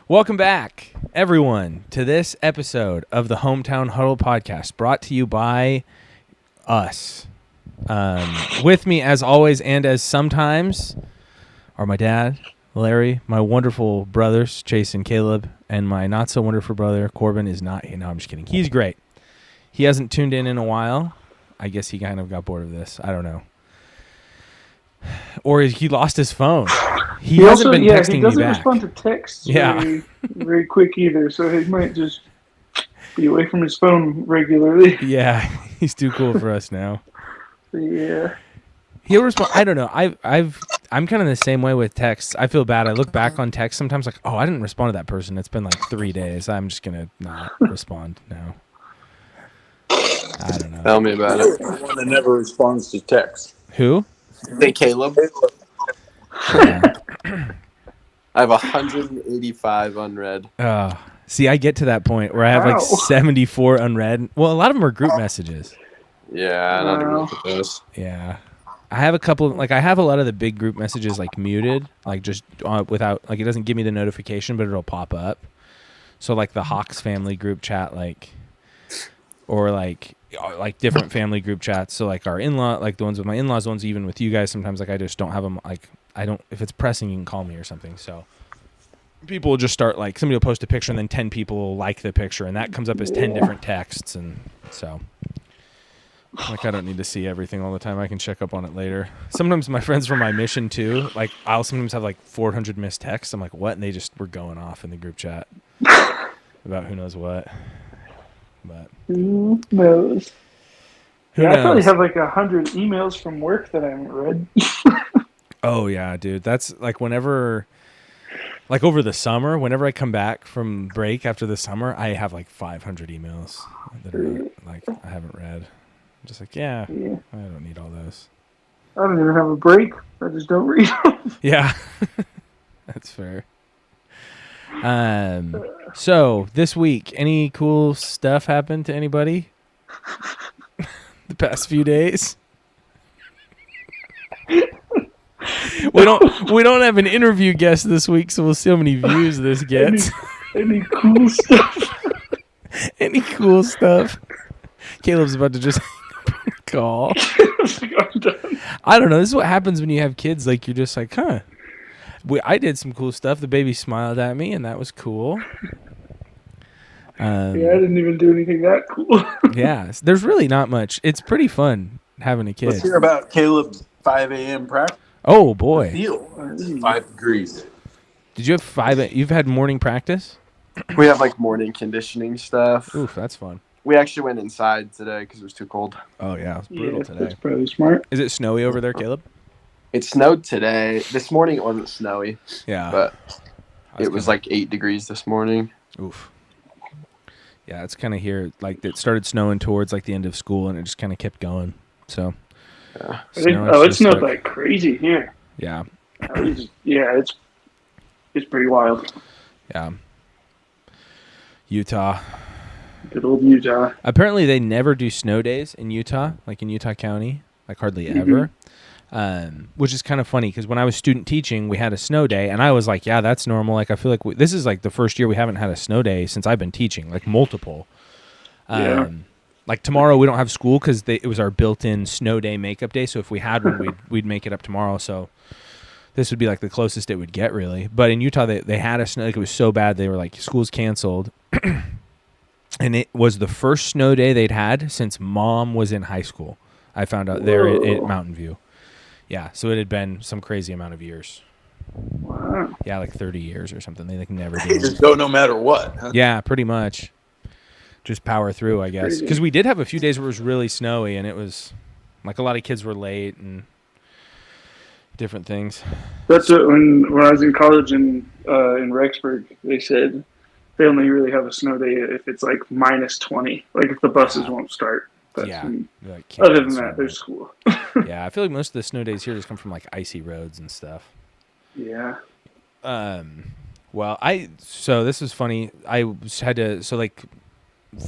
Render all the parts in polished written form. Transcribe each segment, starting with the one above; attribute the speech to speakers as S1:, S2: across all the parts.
S1: Welcome back, everyone, to this episode of the Hometown Huddle podcast, brought to you by us. With me, as always, and as sometimes, are my dad, Larry, my wonderful brothers, Chase and Caleb, and my not-so-wonderful brother, Corbin, is not here. No, I'm just kidding. He's great. He hasn't tuned in a while. I guess he kind of got bored of this. I don't know. Or he lost his phone. He hasn't been texting me back.
S2: He doesn't respond to texts very quick either, so he might just be away from his phone regularly.
S1: Yeah, he's too cool for us now.
S2: Yeah.
S1: He'll respond. I don't know. I'm kind of the same way with texts. I feel bad. I look back on texts sometimes like, oh, I didn't respond to that person. It's been like 3 days. I'm just going to not respond now. I don't know.
S3: Tell me about it.
S4: The one that never responds to texts.
S1: Who?
S3: Hey, Caleb.
S1: Yeah.
S3: I have 185 unread.
S1: See, I get to that point where I have like 74 unread. Well, a lot of them are group messages.
S3: Yeah, I don't even look at those.
S1: Yeah. I have a couple, like I have a lot of the big group messages like muted, like just without, like it doesn't give me the notification, but it'll pop up. So like the Hawks family group chat, like, or like different family group chats. So like our in-law, like the ones with my in-laws, the ones even with you guys, sometimes like I just don't have them, like I don't, if it's pressing, you can call me or something. So people will just start, like somebody will post a picture and then 10 people will like the picture and that comes up as 10 different texts. And so like I don't need to see everything all the time. I can check up on it later. Sometimes my friends from my mission too, like I'll sometimes have like 400 missed texts. I'm like, what? And they just were going off in the group chat about who knows what. But
S2: who knows?
S1: Who knows?
S2: I probably have like 100 emails from work that I haven't read.
S1: Oh yeah, dude. That's like whenever, like over the summer, whenever I come back from break after the summer, I have like 500 emails that are like I haven't read. I'm just like, yeah, I don't need all those.
S2: I don't even have a break. I just don't read them.
S1: Yeah, that's fair. So this week, any cool stuff happened to anybody the past few days? We don't have an interview guest this week, so we'll see how many views this gets.
S2: Any cool stuff?
S1: Any cool stuff? Caleb's about to just call.
S2: I'm done.
S1: I don't know. This is what happens when you have kids. Like you're just like, huh. I did some cool stuff. The baby smiled at me, and that was cool.
S2: Yeah, I didn't even do anything that cool.
S1: Yeah, there's really not much. It's pretty fun having a kid.
S4: Let's hear about Caleb's 5 a.m. practice.
S1: Oh boy,
S4: Feel 5 degrees.
S1: Did you have 5? You've had morning practice?
S3: We have like morning conditioning stuff.
S1: Oof, that's fun.
S3: We actually went inside today because it was too cold.
S1: Oh yeah, it's brutal today.
S2: That's probably smart.
S1: Is it snowy over there, Caleb?
S3: It snowed today. This morning it wasn't snowy.
S1: Yeah,
S3: but it was like 8 degrees this morning.
S1: Oof. Yeah, it's kind of here. Like it started snowing towards like the end of school, and it just kind of kept going. So.
S3: Yeah.
S2: It snowed like crazy here.
S1: Yeah.
S2: It's pretty wild.
S1: Yeah. Utah.
S2: Good old Utah.
S1: Apparently, they never do snow days in Utah, like in Utah County, like hardly ever. Which is kind of funny because when I was student teaching, we had a snow day, and I was like, "Yeah, that's normal." Like, I feel like this is like the first year we haven't had a snow day since I've been teaching, like multiple. Like tomorrow we don't have school because it was our built-in snow day makeup day. So if we had one, we'd make it up tomorrow. So this would be like the closest it would get, really. But in Utah, they had a snow. Like it was so bad they were like school's canceled, and it was the first snow day they'd had since Mom was in high school. I found out there at Mountain View. Yeah, so it had been some crazy amount of years.
S2: Wow.
S1: Yeah, like 30 years or something. They like never did.
S4: Just go no matter what. Huh?
S1: Yeah, pretty much. Just power through, I guess. Because we did have a few days where it was really snowy, and it was like a lot of kids were late and different things.
S2: That's what, when I was in college in Rexburg, they said they only really have a snow day if it's like minus 20, like if the buses won't start. But other than that, there's school.
S1: Yeah, I feel like most of the snow days here just come from like icy roads and stuff.
S2: Yeah.
S1: Well, so this is funny. I had to, so like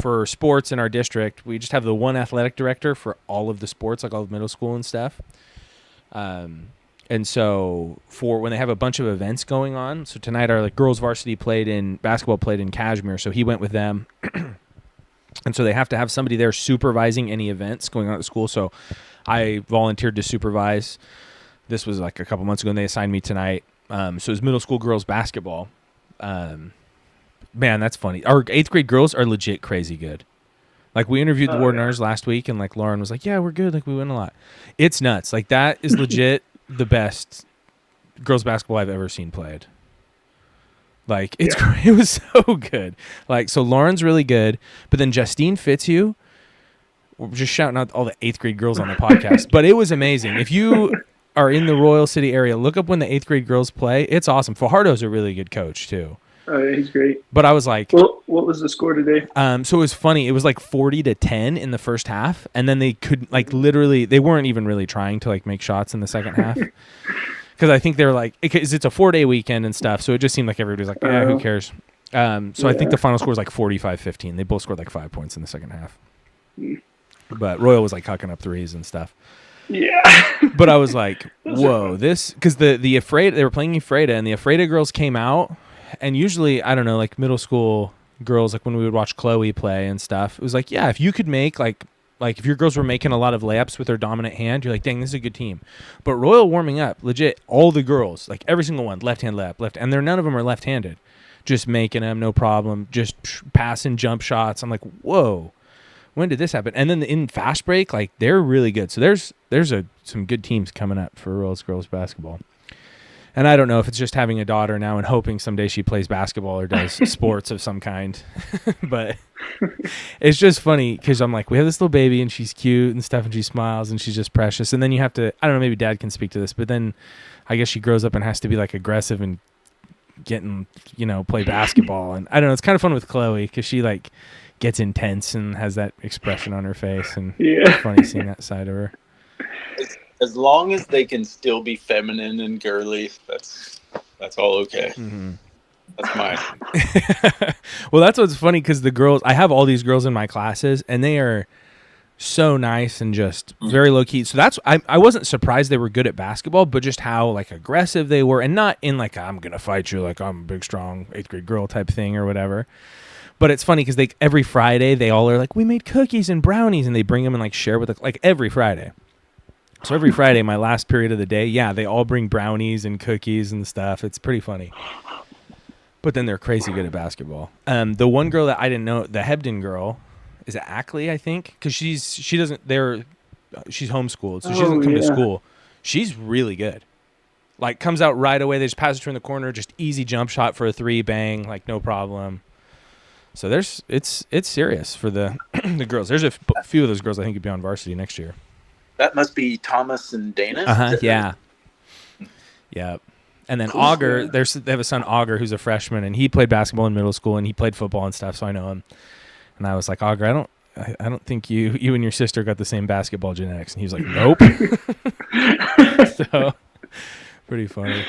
S1: for sports in our district, we just have the one athletic director for all of the sports, like all of middle school and stuff. And so for when they have a bunch of events going on, so tonight our girls varsity basketball played in Kashmir, so he went with them. And so they have to have somebody there supervising any events going on at the school. So I volunteered to supervise. This was like a couple months ago, and they assigned me tonight. So it was middle school girls basketball. Man, that's funny. Our 8th grade girls are legit crazy good. Like, we interviewed the Wardeners last week, and, like, Lauren was like, yeah, we're good. Like, we win a lot. It's nuts. Like, that is legit the best girls basketball I've ever seen played. Like, it was so good. Like, so Lauren's really good, but then Justine Fitzhugh, we're just shouting out all the 8th grade girls on the podcast, but it was amazing. If you are in the Royal City area, look up when the 8th grade girls play. It's awesome. Fajardo's a really good coach, too.
S2: He's great.
S1: But I was like,
S2: well, what was the score today?
S1: So it was funny. It was like 40-10 in the first half, and then they could like literally they weren't even really trying to like make shots in the second half because I think they were like because it's a 4-day weekend and stuff, so it just seemed like everybody was like, yeah, who cares? So I think the final score was like 45-15. They both scored like 5 points in the second half, but Royal was like hucking up threes and stuff.
S2: Yeah.
S1: But I was like, whoa, this because the Ephrata, they were playing Ephrata, and the Ephrata girls came out. And usually, I don't know, like middle school girls, like when we would watch Chloe play and stuff, it was like, yeah, if you could make like if your girls were making a lot of layups with their dominant hand, you're like, dang, this is a good team. But Royal warming up, legit, all the girls, like every single one, left hand layup, and none of them are left-handed, just making them, no problem, just passing jump shots. I'm like, whoa, when did this happen? And then in fast break, like they're really good. So there's some good teams coming up for Royal's girls basketball. And I don't know if it's just having a daughter now and hoping someday she plays basketball or does sports of some kind. But it's just funny because I'm like, we have this little baby and she's cute and stuff and she smiles and she's just precious. And then you have to, I don't know, maybe Dad can speak to this, but then I guess she grows up and has to be like aggressive and getting, play basketball. And I don't know, it's kind of fun with Chloe because she like gets intense and has that expression on her face. And it's funny seeing that side of her.
S4: As long as they can still be feminine and girly, that's all okay. Mm-hmm. That's mine.
S1: Well, that's what's funny because the girls, I have all these girls in my classes, and they are so nice and just very low key. So that's I wasn't surprised they were good at basketball, but just how like aggressive they were, and not in like I'm gonna fight you like I'm a big strong 8th grade girl type thing or whatever. But it's funny because every Friday they all are like, we made cookies and brownies, and they bring them and like share with like every Friday. So every Friday, my last period of the day, they all bring brownies and cookies and stuff. It's pretty funny. But then they're crazy good at basketball. The one girl that I didn't know, the Hebden girl, is it Ackley, I think? Because she's homeschooled, so she doesn't come to school. She's really good. Like, comes out right away. They just pass it to her in the corner, just easy jump shot for a 3, bang, like no problem. So it's serious for the the girls. There's a few of those girls I think could be on varsity next year.
S4: That must be Thomas and Dana.
S1: Yeah. Yeah. And then Augur, they have a son, Augur, who's a freshman, and he played basketball in middle school, and he played football and stuff, so I know him. And I was like, Augur, I don't think you and your sister got the same basketball genetics. And he was like, nope. So, pretty funny.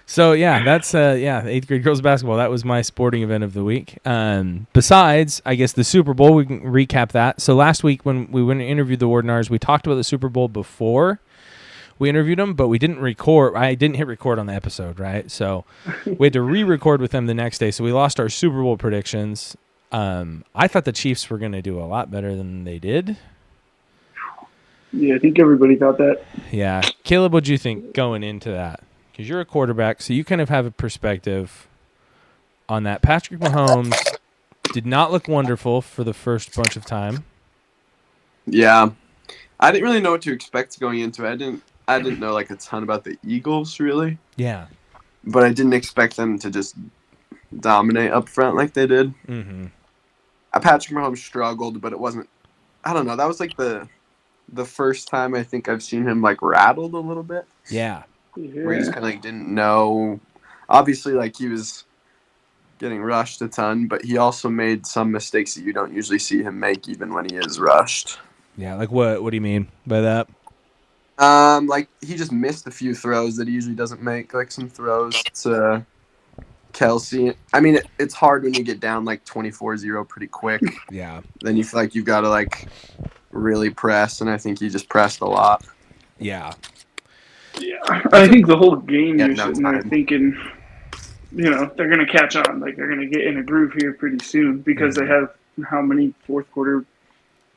S1: So, yeah, that's, the 8th grade girls basketball. That was my sporting event of the week. Besides, I guess, the Super Bowl, we can recap that. So, last week when we went and interviewed the Wardenars, we talked about the Super Bowl before we interviewed them, but we didn't record. I didn't hit record on the episode, right? So, we had to re-record with them the next day. So, we lost our Super Bowl predictions. I thought the Chiefs were going to do a lot better than they did.
S2: Yeah, I think everybody thought that.
S1: Yeah. Caleb, what'd you think going into that? Because you're a quarterback, so you kind of have a perspective on that. Patrick Mahomes did not look wonderful for the first bunch of time.
S3: Yeah. I didn't really know what to expect going into it. I didn't know like a ton about the Eagles, really.
S1: Yeah.
S3: But I didn't expect them to just dominate up front like they did.
S1: Mm-hmm.
S3: Patrick Mahomes struggled, but it wasn't – I don't know. That was like the first time I think I've seen him like rattled a little bit.
S1: Yeah.
S3: Where he just kind of like didn't know. Obviously, like he was getting rushed a ton, but he also made some mistakes that you don't usually see him make, even when he is rushed.
S1: Yeah, like what? What do you mean by that?
S3: Like he just missed a few throws that he usually doesn't make, like some throws to Kelsey. I mean, it's hard when you get down like 24-0 pretty quick.
S1: Yeah.
S3: Then you feel like you've got to like really press, and I think he just pressed a lot.
S1: Yeah.
S2: Yeah, I think the whole game
S3: Yeah,
S2: you're
S3: no
S2: sitting there
S3: time.
S2: thinking, they're going to catch on. Like they're going to get in a groove here pretty soon because they have how many fourth quarter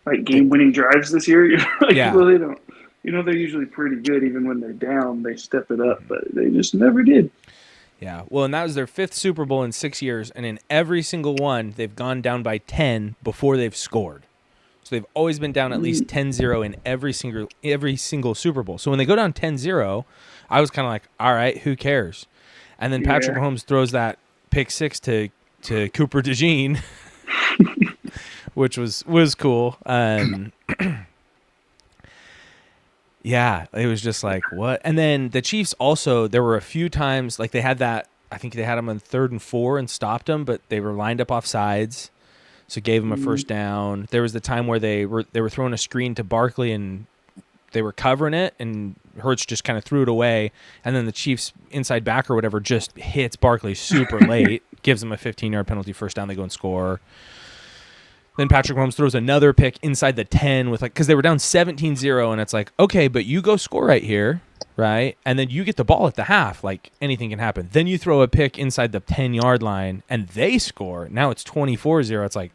S2: like game winning drives this year?
S1: Yeah.
S2: Well, they don't. They're usually pretty good even when they're down. They step it up, but they just never did.
S1: Yeah. Well, and that was their 5th Super Bowl in 6 years, and in every single one, they've gone down by 10 before they've scored. So they've always been down at least 10-0 in every single Super Bowl. So when they go down 10-0, I was kind of like, all right, who cares? And then Patrick Mahomes throws that pick 6 to Cooper DeJean, which was cool. Yeah, it was just like, what? And then the Chiefs also, there were a few times, like they had that, I think they had them on 3rd and 4 and stopped them, but they were lined up off sides, so gave them a first down. There was the time where they were throwing a screen to Barkley and they were covering it, and Hurts just kind of threw it away, and then the Chiefs inside back or whatever just hits Barkley super late, gives them a 15-yard penalty first down, they go and score. Then Patrick Mahomes throws another pick inside the 10 with because they were down 17-0, and it's like, okay, but you go score right here, right? And then you get the ball at the half, like anything can happen. Then you throw a pick inside the 10-yard line, and they score. Now it's 24-0. It's like,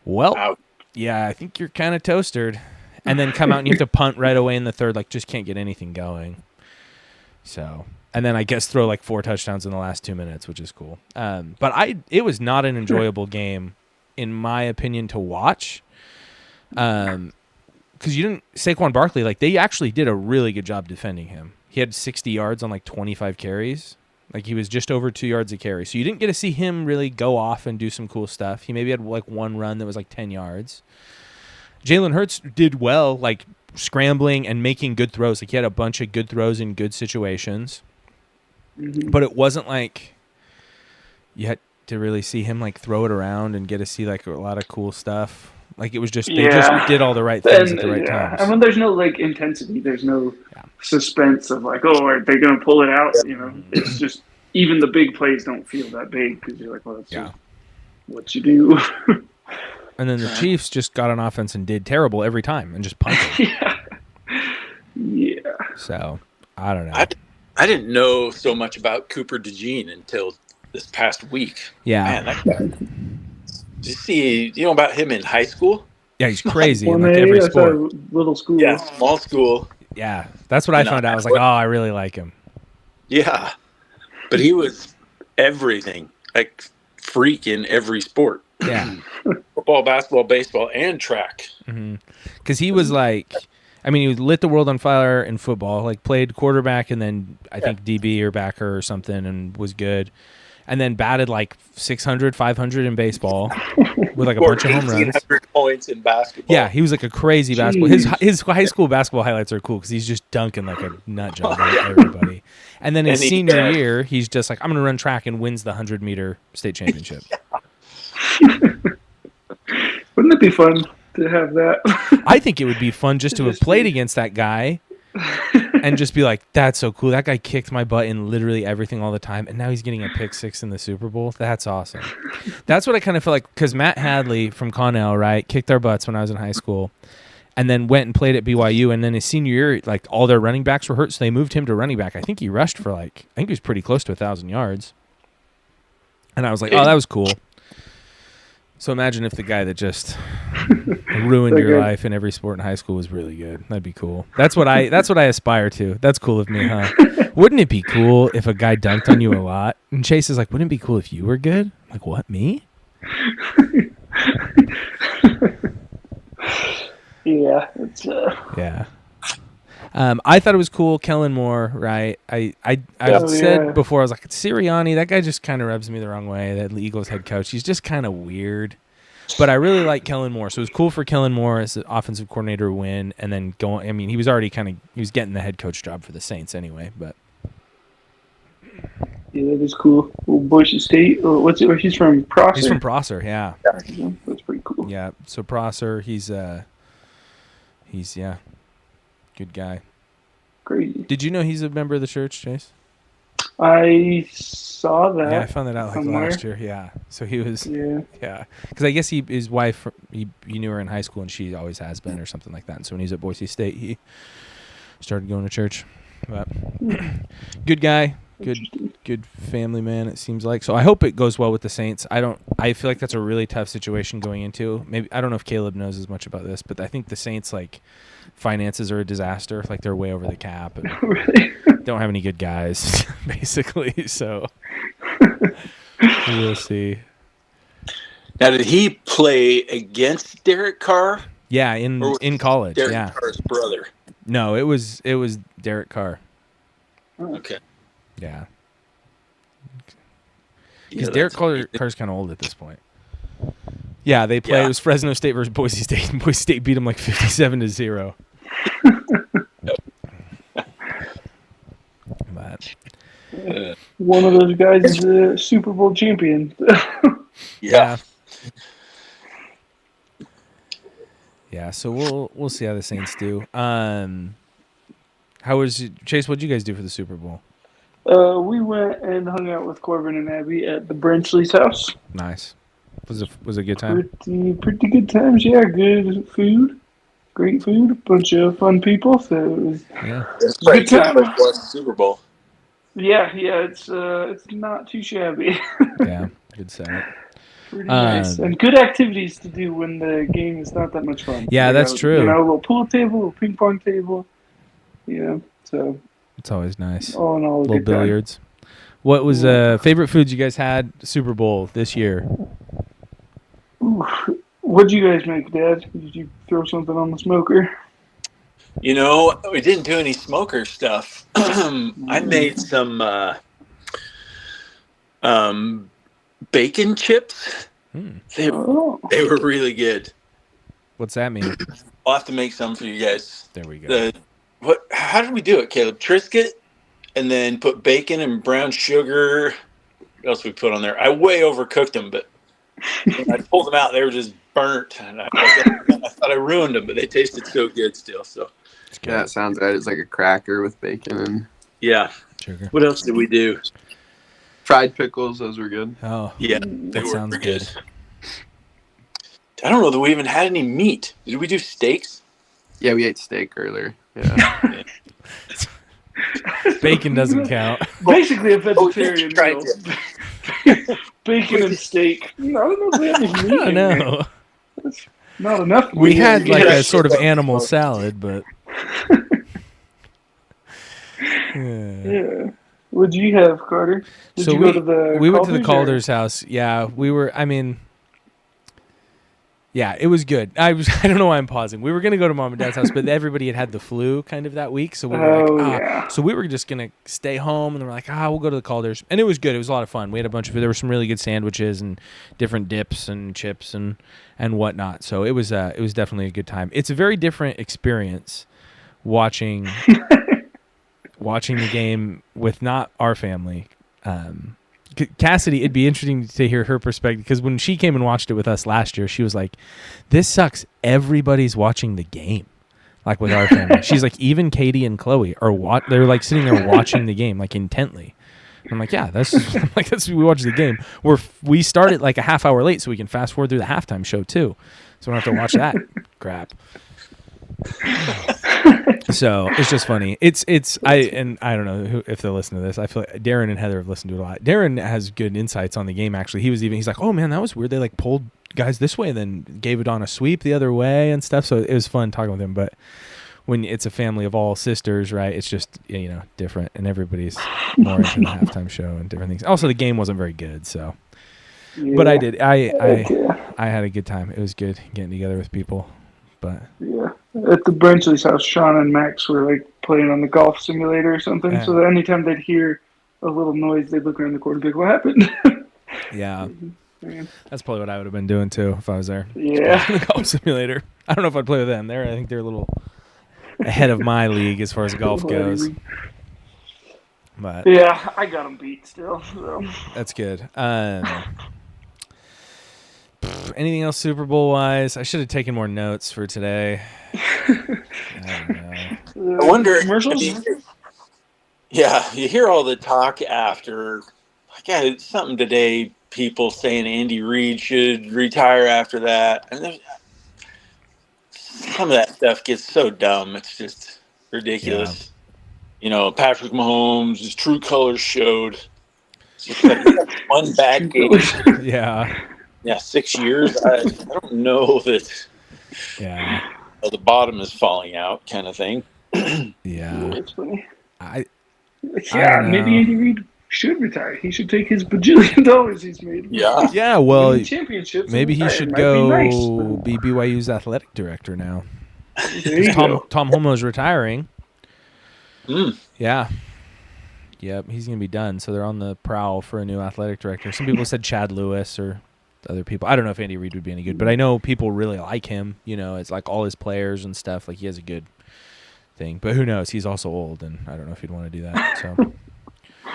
S1: well, yeah, I think you're kind of toasted. And then come out and you have to punt right away in the 3rd, like just can't get anything going. So, and then I guess throw like 4 touchdowns in the last 2 minutes, which is cool. But it was not an enjoyable game, in my opinion, to watch. Because Saquon Barkley, like they actually did a really good job defending him. He had 60 yards on like 25 carries. Like he was just over 2 yards a carry. So you didn't get to see him really go off and do some cool stuff. He maybe had like one run that was like 10 yards. Jalen Hurts did well, like scrambling and making good throws. Like he had a bunch of good throws in good situations. Mm-hmm. But it wasn't like you had to really see him like throw it around and get to see like a lot of cool stuff. Like it was just they just did all the right things at the right times.
S2: I mean, there's no like intensity. There's no suspense of like, oh, are they going to pull it out? It's just even the big plays don't feel that big because you're like, well, that's just what you do.
S1: And then the Chiefs just got on offense and did terrible every time and just punted.
S2: Yeah.
S1: So I don't know.
S4: I didn't know so much about Cooper DeJean until this past week.
S1: Yeah.
S4: Man, that guy. Did you see, about him in high school?
S1: Yeah, he's crazy in like every sport.
S2: Little school.
S4: Yeah, small school.
S1: Yeah, that's what I found out. I was like, oh, I really like him.
S4: Yeah, but he was everything, like freak in every sport.
S1: Yeah.
S4: Football, basketball, baseball, and track.
S1: Because he was like, I mean, he lit the world on fire in football, like played quarterback and then I think DB or backer or something and was good. And then batted like 600, 500 in baseball with like a bunch of home runs.
S4: 1,800 points in basketball.
S1: Yeah, he was like a crazy basketball. His high school basketball highlights are cool because he's just dunking like a nut job on everybody. And then his senior year, he's just like, I'm going to run track and wins the 100-meter state championship.
S2: Wouldn't it be fun to have that?
S1: I think it would be fun just to have played against that guy and just be like, that's so cool. That guy kicked my butt in literally everything all the time, and now he's getting a pick 6 in the Super Bowl. That's awesome. That's what I kind of feel like, because Matt Hadley from Connell, right, kicked our butts when I was in high school and then went and played at BYU, and then his senior year, like, all their running backs were hurt, so they moved him to running back. I think he rushed for, I think he was pretty close to 1,000 yards. And I was like, oh, that was cool. So imagine if the guy that just ruined your life in every sport in high school was really good. That'd be cool. That's what I aspire to. That's cool of me, huh? Wouldn't it be cool if a guy dunked on you a lot? And Chase is like, wouldn't it be cool if you were good? I'm like, what, me?
S2: Yeah, it's
S1: yeah. I thought it was cool. Kellen Moore, right? I said before, I was like, Sirianni, that guy just kind of rubs me the wrong way. That Eagles head coach, he's just kind of weird. But I really like Kellen Moore, so it was cool for Kellen Moore as the offensive coordinator to win, and then going. I mean, he was already he was getting the head coach job for the Saints anyway. But
S2: yeah, that is cool. Well, Boise State. What's it? He's from Prosser.
S1: He's from Prosser, yeah.
S2: That's pretty cool.
S1: Yeah, so Prosser, he's good guy.
S2: Crazy.
S1: Did you know he's a member of the church, Chase?
S2: I saw that.
S1: Yeah, I found that out last year. Yeah, so he was. Yeah, because I guess his wife, he knew her in high school, and she always has been, or something like that. And so when he's at Boise State, he started going to church. But good guy, good family man. It seems like. So I hope it goes well with the Saints. I feel like that's a really tough situation going into. Maybe I don't know if Caleb knows as much about this, but I think the Saints like finances are a disaster. Like they're way over the cap and
S2: Really?
S1: don't have any good guys, basically. So we'll see.
S4: Now, did he play against Derek Carr?
S1: Yeah, in college.
S4: Derek Carr's brother.
S1: No, it was Derek Carr.
S4: Okay.
S1: Yeah. Because Derek Carr's kind of old at this point. Yeah, they play. Yeah. It was Fresno State versus Boise State, and Boise State beat them like 57-0. But
S2: one of those guys is a Super Bowl champion.
S1: Yeah. Yeah. So we'll see how the Saints do. How was Chase? What'd you guys do for the Super Bowl?
S2: We went and hung out with Corbin and Abby at the Brenchley's house.
S1: Nice. Was it a good time?
S2: Pretty good times, yeah. Good food, great food, a bunch of fun people. So it was
S4: a good time. Watch the Super Bowl.
S2: Yeah, it's not too shabby.
S1: Yeah, good setup.
S2: Pretty nice and good activities to do when the game is not that much fun.
S1: Yeah, that's true.
S2: A little pool table, a little ping pong table. So
S1: it's always nice.
S2: All in all, a
S1: little billiards. Time. What was favorite foods you guys had Super Bowl this year?
S2: Ooh, what'd you guys make, Dad? Did you throw something on the smoker?
S4: We didn't do any smoker stuff. I made some bacon chips. They were really good.
S1: What's that mean?
S4: I'll have to make some for you guys.
S1: There we go.
S4: How did we do it, Caleb? Triscuit, and then put bacon and brown sugar. What else we put on there? I way overcooked them, but when I pulled them out, they were just burnt, and I thought I ruined them, but they tasted so good still. So
S3: yeah, it sounds right. It's like a cracker with bacon and
S1: sugar.
S4: What else did we do?
S3: Fried pickles. Those were good.
S1: Oh,
S4: yeah,
S1: that sounds good.
S4: I don't know that we even had any meat. Did we do steaks?
S3: Yeah, we ate steak earlier. Yeah.
S1: Bacon doesn't count.
S2: Basically a vegetarian meal. Bacon and steak. I don't know if we have any meat.
S1: I know.
S2: That's not enough.
S1: We had like a sort of animal salad, but
S2: yeah. What did you have, Carter? Did you go to the
S1: we went to the Calder's house. Yeah, we were. I mean. Yeah, it was good. I don't know why I'm pausing. We were going to go to Mom and Dad's house, but everybody had the flu kind of that week. So we were So we were just going to stay home, and then we're like, we'll go to the Calder's. And it was good. It was a lot of fun. We had a bunch of, there were some really good sandwiches and different dips and chips and whatnot. So it was definitely a good time. It's a very different experience watching the game with not our family. Cassidy, it'd be interesting to hear her perspective, because when she came and watched it with us last year, she was like, this sucks. Everybody's watching the game, like with our family. She's like, even Katie and Chloe they're like sitting there watching the game, like intently. I'm like, yeah, that's we watch the game. We started like a half hour late so we can fast forward through the halftime show too. So we don't have to watch that crap. So it's just funny. I don't know if they'll listen to this. I feel like Darren and Heather have listened to it a lot. Darren has good insights on the game. Actually, he's like, oh man, that was weird. They like pulled guys this way, and then gave it on a sweep the other way and stuff. So it was fun talking with him. But when it's a family of all sisters, right? It's just different, and everybody's more into the halftime show and different things. Also, the game wasn't very good, so. Yeah. But I did. I had a good time. It was good getting together with people. But
S2: yeah, at the Brenchley's house, Sean and Max were like playing on the golf simulator or something. Yeah. So that anytime they'd hear a little noise, they'd look around the corner and be like, "What happened?"
S1: Yeah, that's probably what I would have been doing too if I was there.
S2: Yeah,
S1: the golf simulator. I don't know if I'd play with them. I think they're a little ahead of my league as far as golf goes. But
S2: yeah, I got them beat still. So.
S1: That's good. Anything else Super Bowl wise? I should have taken more notes for today. I don't know.
S4: I wonder.
S2: Commercials?
S4: Yeah, you hear all the talk after. Like, something today. People saying Andy Reid should retire after that, and some of that stuff gets so dumb. It's just ridiculous. Patrick Mahomes, his true colors showed. It's just like one bad game.
S1: Yeah.
S4: Yeah, 6 years. I don't know that.
S1: Yeah.
S4: The bottom is falling out, kind of thing.
S1: Yeah.
S2: That's funny.
S1: I
S2: Yeah,
S1: don't know.
S2: maybe Andy Reid should retire. He should take his bajillion dollars he's made.
S4: Yeah.
S1: Well,
S2: winning championships.
S1: maybe he should go be BYU's athletic director now. Because Tom Homo's retiring. Yeah. Yep, he's going to be done. So they're on the prowl for a new athletic director. Some people said Chad Lewis or other people. I don't know if Andy Reid would be any good, but I know people really like him. It's like all his players and stuff. Like he has a good thing. But who knows? He's also old, and I don't know if he'd want to do that. So,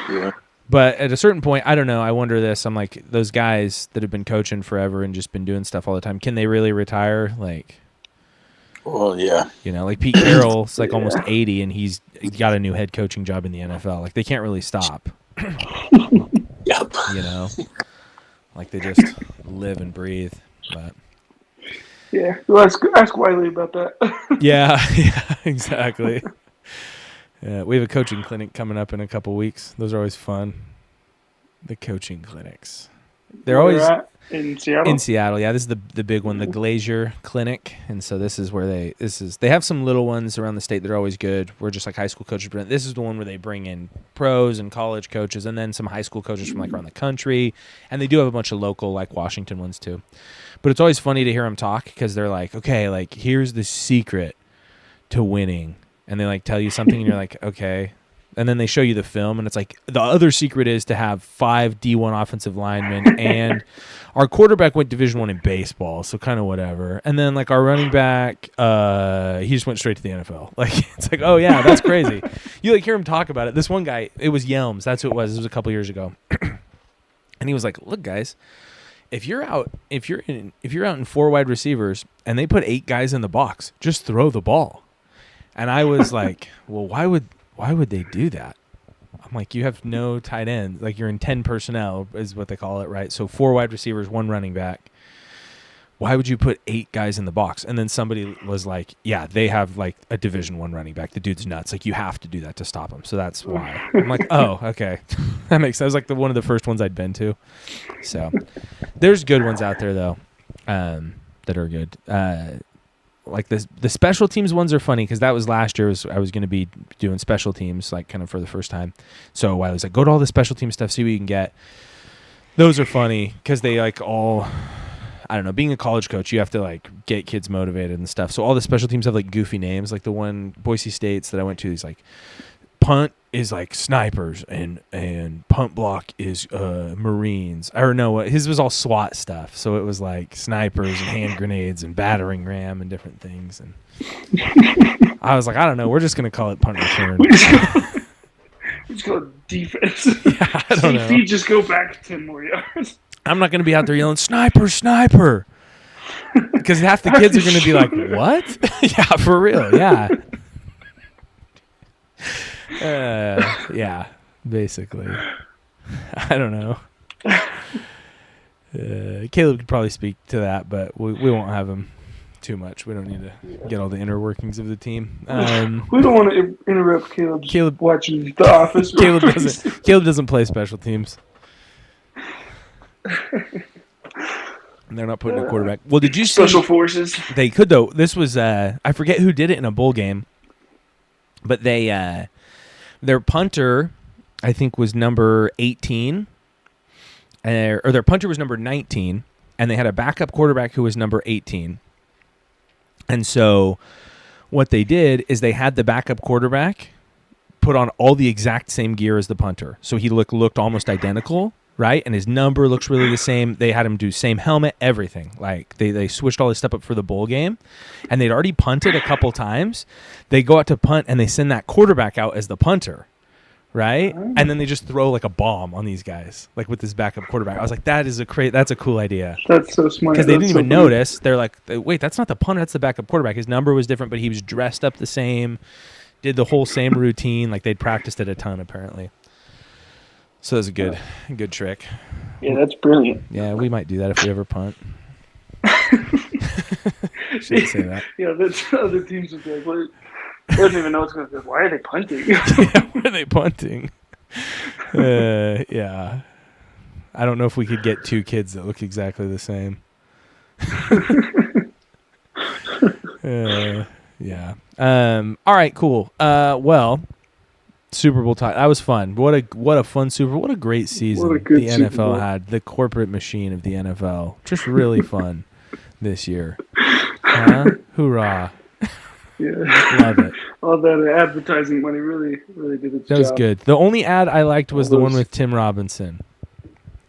S4: yeah.
S1: But at a certain point, I don't know. I wonder this. I'm like, those guys that have been coaching forever and just been doing stuff all the time, can they really retire? Like,
S4: well, yeah.
S1: Like Pete Carroll's like almost 80, and he's got a new head coaching job in the NFL. Like they can't really stop.
S4: Yep.
S1: Like they just live and breathe. But
S2: yeah, well, ask Wiley about that.
S1: yeah, exactly. Yeah, we have a coaching clinic coming up in a couple weeks. Those are always fun. The coaching clinics. They're always
S2: in Seattle.
S1: In Seattle, yeah. This is the big one, the Glazier Clinic, and so this is where they have some little ones around the state that are always good. We're just like high school coaches, but this is the one where they bring in pros and college coaches, and then some high school coaches from like around the country, and they do have a bunch of local like Washington ones too. But it's always funny to hear them talk because they're like, okay, like here's the secret to winning, and they like tell you something, and you're like, okay. And then they show you the film, and it's like the other secret is to have 5 D1 offensive linemen, and our quarterback went Division I in baseball, so kind of whatever. And then like our running back, he just went straight to the NFL. Like it's like, oh yeah, that's crazy. You like hear him talk about it. This one guy, it was Yelms. That's who it was. It was a couple years ago, and he was like, look, guys, if you're out in 4 wide receivers and they put 8 guys in the box, just throw the ball. And I was like, well, why would they do that? I'm like, you have no tight ends. Like you're in 10 personnel is what they call it, right? So 4 wide receivers, 1 running back. Why would you put 8 guys in the box? And then somebody was like, yeah, they have like a Division I running back. The dude's nuts. Like you have to do that to stop him. So that's why. I'm like, oh, okay. That makes sense. That was like one of the first ones I'd been to. So there's good ones out there though, that are good. Like the special teams ones are funny because that was last year. I was going to be doing special teams like kind of for the first time. So Wiley's like, go to all the special team stuff, see what you can get. Those are funny because they like all, I don't know, being a college coach, you have to like get kids motivated and stuff. So all the special teams have like goofy names. Like the one Boise State's that I went to is like punt is like snipers and punt block is Marines. I don't know what his was all SWAT stuff. So it was like snipers and hand grenades and battering ram and different things. And I was like, I don't know. We're just gonna call it punt return.
S2: We just call it defense.
S1: Yeah, I don't
S2: Safety,
S1: know.
S2: just go back 10 more yards.
S1: I'm not gonna be out there yelling sniper, sniper, because half the kids are gonna be like, what? Yeah, for real. Yeah. Yeah, basically. I don't know. Caleb could probably speak to that, but we won't have him too much. We don't need to get all the inner workings of the team.
S2: We don't want to interrupt Caleb watching The Office.
S1: Caleb doesn't play special teams. And they're not putting a quarterback. Well, did you see
S2: Special Forces?
S1: They could though. This was I forget who did it in a bowl game, but they their punter I think was number 18, or their punter was number 19, and they had a backup quarterback who was number 18. And so what they did is they had the backup quarterback put on all the exact same gear as the punter, so he looked almost identical. Right, and his number looks really the same. They had him do same helmet, everything. Like they switched all this stuff up for the bowl game, and they'd already punted a couple times. They go out to punt, and they send that quarterback out as the punter, right? And then they just throw like a bomb on these guys, like with this backup quarterback. I was like, that's a cool idea.
S2: That's so smart.
S1: Because they didn't even notice. They're like, wait, that's not the punter, that's the backup quarterback. His number was different, but he was dressed up the same, did the whole same routine. Like they'd practiced it a ton apparently. So that's a good trick.
S2: Yeah, that's brilliant.
S1: Yeah, we might do that if we ever punt. Shouldn't say that.
S2: Yeah, that's other teams would be like, They don't even know what's going to. Why are they punting?
S1: Yeah, why are they punting? Yeah. I don't know if we could get two kids that look exactly the same. Yeah. All right, cool. Well, Super Bowl talk. That was fun. What a fun Super Bowl. What a great season the NFL had. The corporate machine of the NFL. Just really fun this year. Hoorah.
S2: Yeah.
S1: Love it.
S2: All that advertising money really did its job.
S1: That was good. The only ad I liked was the one with Tim Robinson.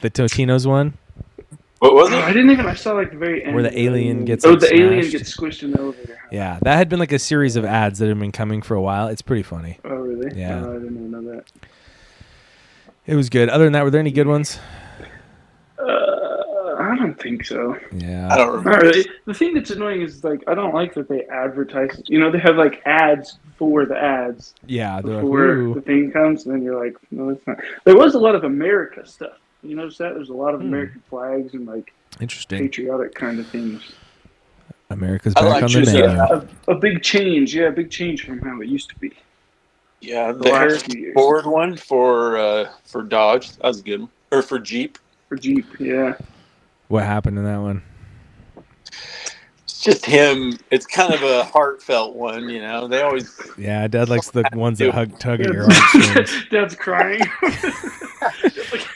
S1: The Totino's one.
S4: What was it?
S2: I saw like the very end.
S1: Where the alien gets
S2: alien gets squished in the elevator.
S1: Yeah, that had been like a series of ads that had been coming for a while. It's pretty funny.
S2: Oh, really?
S1: Yeah.
S2: I didn't even know that.
S1: It was good. Other than that, were there any good ones?
S2: I don't think so.
S1: Yeah.
S4: I don't remember.
S2: The thing that's annoying is like I don't like that they advertise. You know, they have like ads for the ads.
S1: Yeah.
S2: Before the thing comes, and then you're like, no, it's not. There was a lot of America stuff. You notice that? There's a lot of American flags and like patriotic kind of things.
S1: America's back on the menu.
S2: A big change, big change from how it used to be.
S4: Yeah, the Harrison Ford one for Dodge, that was a good one. Or for Jeep.
S2: For Jeep, yeah.
S1: What happened in that one?
S4: It's just him. It's kind of a heartfelt one, you know. They always.
S1: Yeah, Dad likes the ones that tug at your heartstrings.
S2: Dad's crying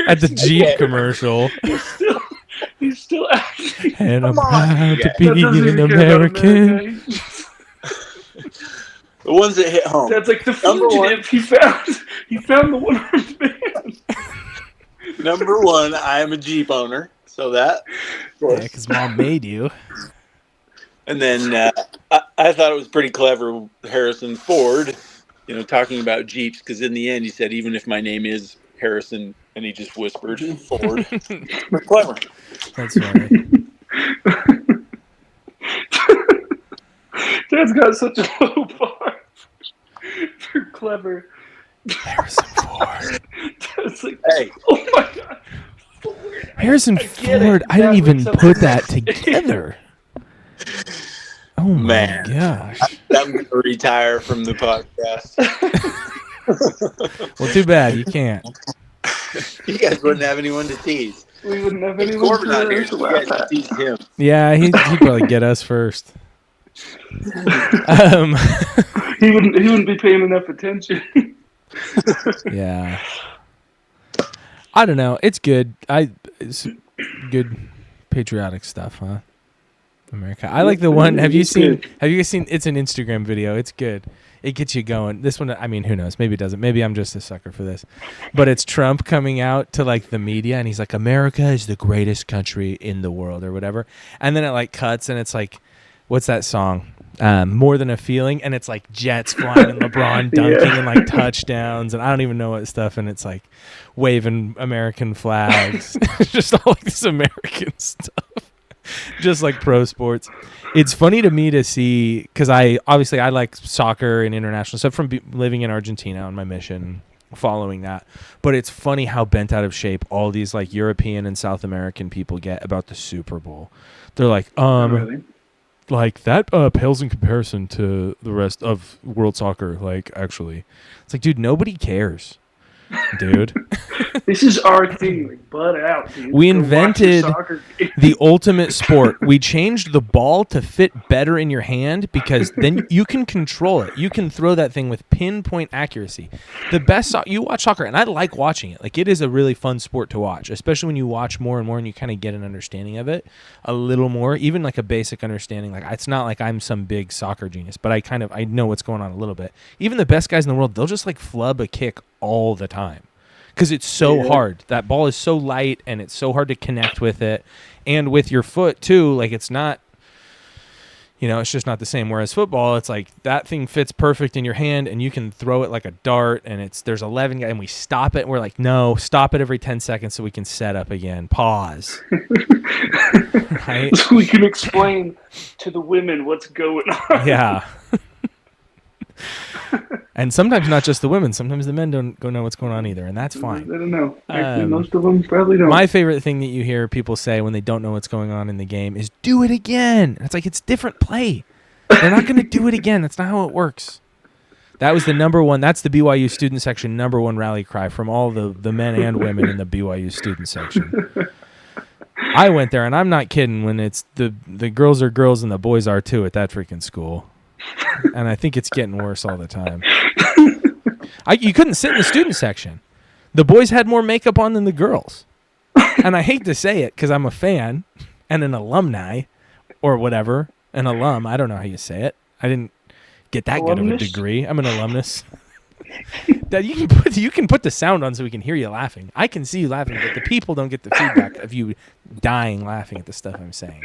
S1: at the Jeep commercial.
S2: He's still acting.
S1: And I'm proud to be an American.
S4: The ones that hit home.
S2: That's like the fugitive. He found the one-armed man.
S4: Number one, I am a Jeep owner, so that.
S1: Yeah, because Mom made you.
S4: And then I thought it was pretty clever, Harrison Ford, you know, talking about Jeeps, because in the end he said, even if my name is Harrison, and he just whispered Ford. Clever.
S1: That's funny.
S2: Dad's got such a low bar for clever.
S1: Harrison Ford.
S2: Dad's like, hey. Oh my God. Ford.
S1: Harrison Ford. I didn't even put that together. Oh
S4: man,
S1: my gosh.
S4: I'm going to retire from the podcast.
S1: Well, too bad. You can't.
S4: You guys wouldn't have anyone to tease.
S2: We wouldn't have anyone to laugh at.
S4: Tease him.
S1: Yeah, he'd probably get us first.
S2: He wouldn't be paying enough attention.
S1: Yeah. I don't know. It's good. It's good patriotic stuff, huh? America. I like the one. Have you seen? It's an Instagram video. It's good. It gets you going. This one, I mean, who knows? Maybe it doesn't. Maybe I'm just a sucker for this. But it's Trump coming out to like the media, and he's like, "America is the greatest country in the world," or whatever. And then it like cuts, and it's like, what's that song? More Than a Feeling, and it's like jets flying and LeBron dunking and like touchdowns, and I don't even know what stuff, and it's like waving American flags, just all like this American stuff. Just like pro sports. It's funny to me to see, because I like soccer and international stuff from living in Argentina on my mission, following that. But it's funny how bent out of shape all these like European and South American people get about the Super Bowl. They're like,
S2: really?
S1: Like that pales in comparison to the rest of world soccer. Like, actually, it's like, dude, nobody cares. Dude,
S2: this is our thing. Like, butt out, dude.
S1: We invented the ultimate sport. We changed the ball to fit better in your hand because then you can control it. You can throw that thing with pinpoint accuracy. The best you watch soccer, and I like watching it. Like, it is a really fun sport to watch, especially when you watch more and more and you kind of get an understanding of it a little more, even like a basic understanding. Like, it's not like I'm some big soccer genius, but I know what's going on a little bit. Even the best guys in the world, they'll just like flub a kick all the time because it's so hard. That ball is so light and it's so hard to connect with it, and with your foot too. Like, it's not, it's just not the same. Whereas football, it's like that thing fits perfect in your hand and you can throw it like a dart, and there's 11 guys and we stop it and we're like, no, stop it every 10 seconds so we can set up again, pause. Right?
S2: So we can explain to the women what's going on.
S1: Yeah. And sometimes not just the women. Sometimes the men don't know what's going on either, and that's fine.
S2: I don't know. Actually, most of them probably don't.
S1: My favorite thing that you hear people say when they don't know what's going on in the game is, do it again. It's like, it's different play. They're not going to do it again. That's not how it works. That was the number one. That's the BYU student section number one rally cry from all the men and women in the BYU student section. I went there, and I'm not kidding when it's the girls are girls and the boys are too at that freaking school. And I think it's getting worse all the time. You couldn't sit in the student section. The boys had more makeup on than the girls. And I hate to say it because I'm a fan and an alumni or whatever, an alum. I don't know how you say it. I didn't get that good of a degree. I'm an alumnus. That you can put the sound on so we can hear you laughing. I can see you laughing, but the people don't get the feedback of you dying laughing at the stuff I'm saying.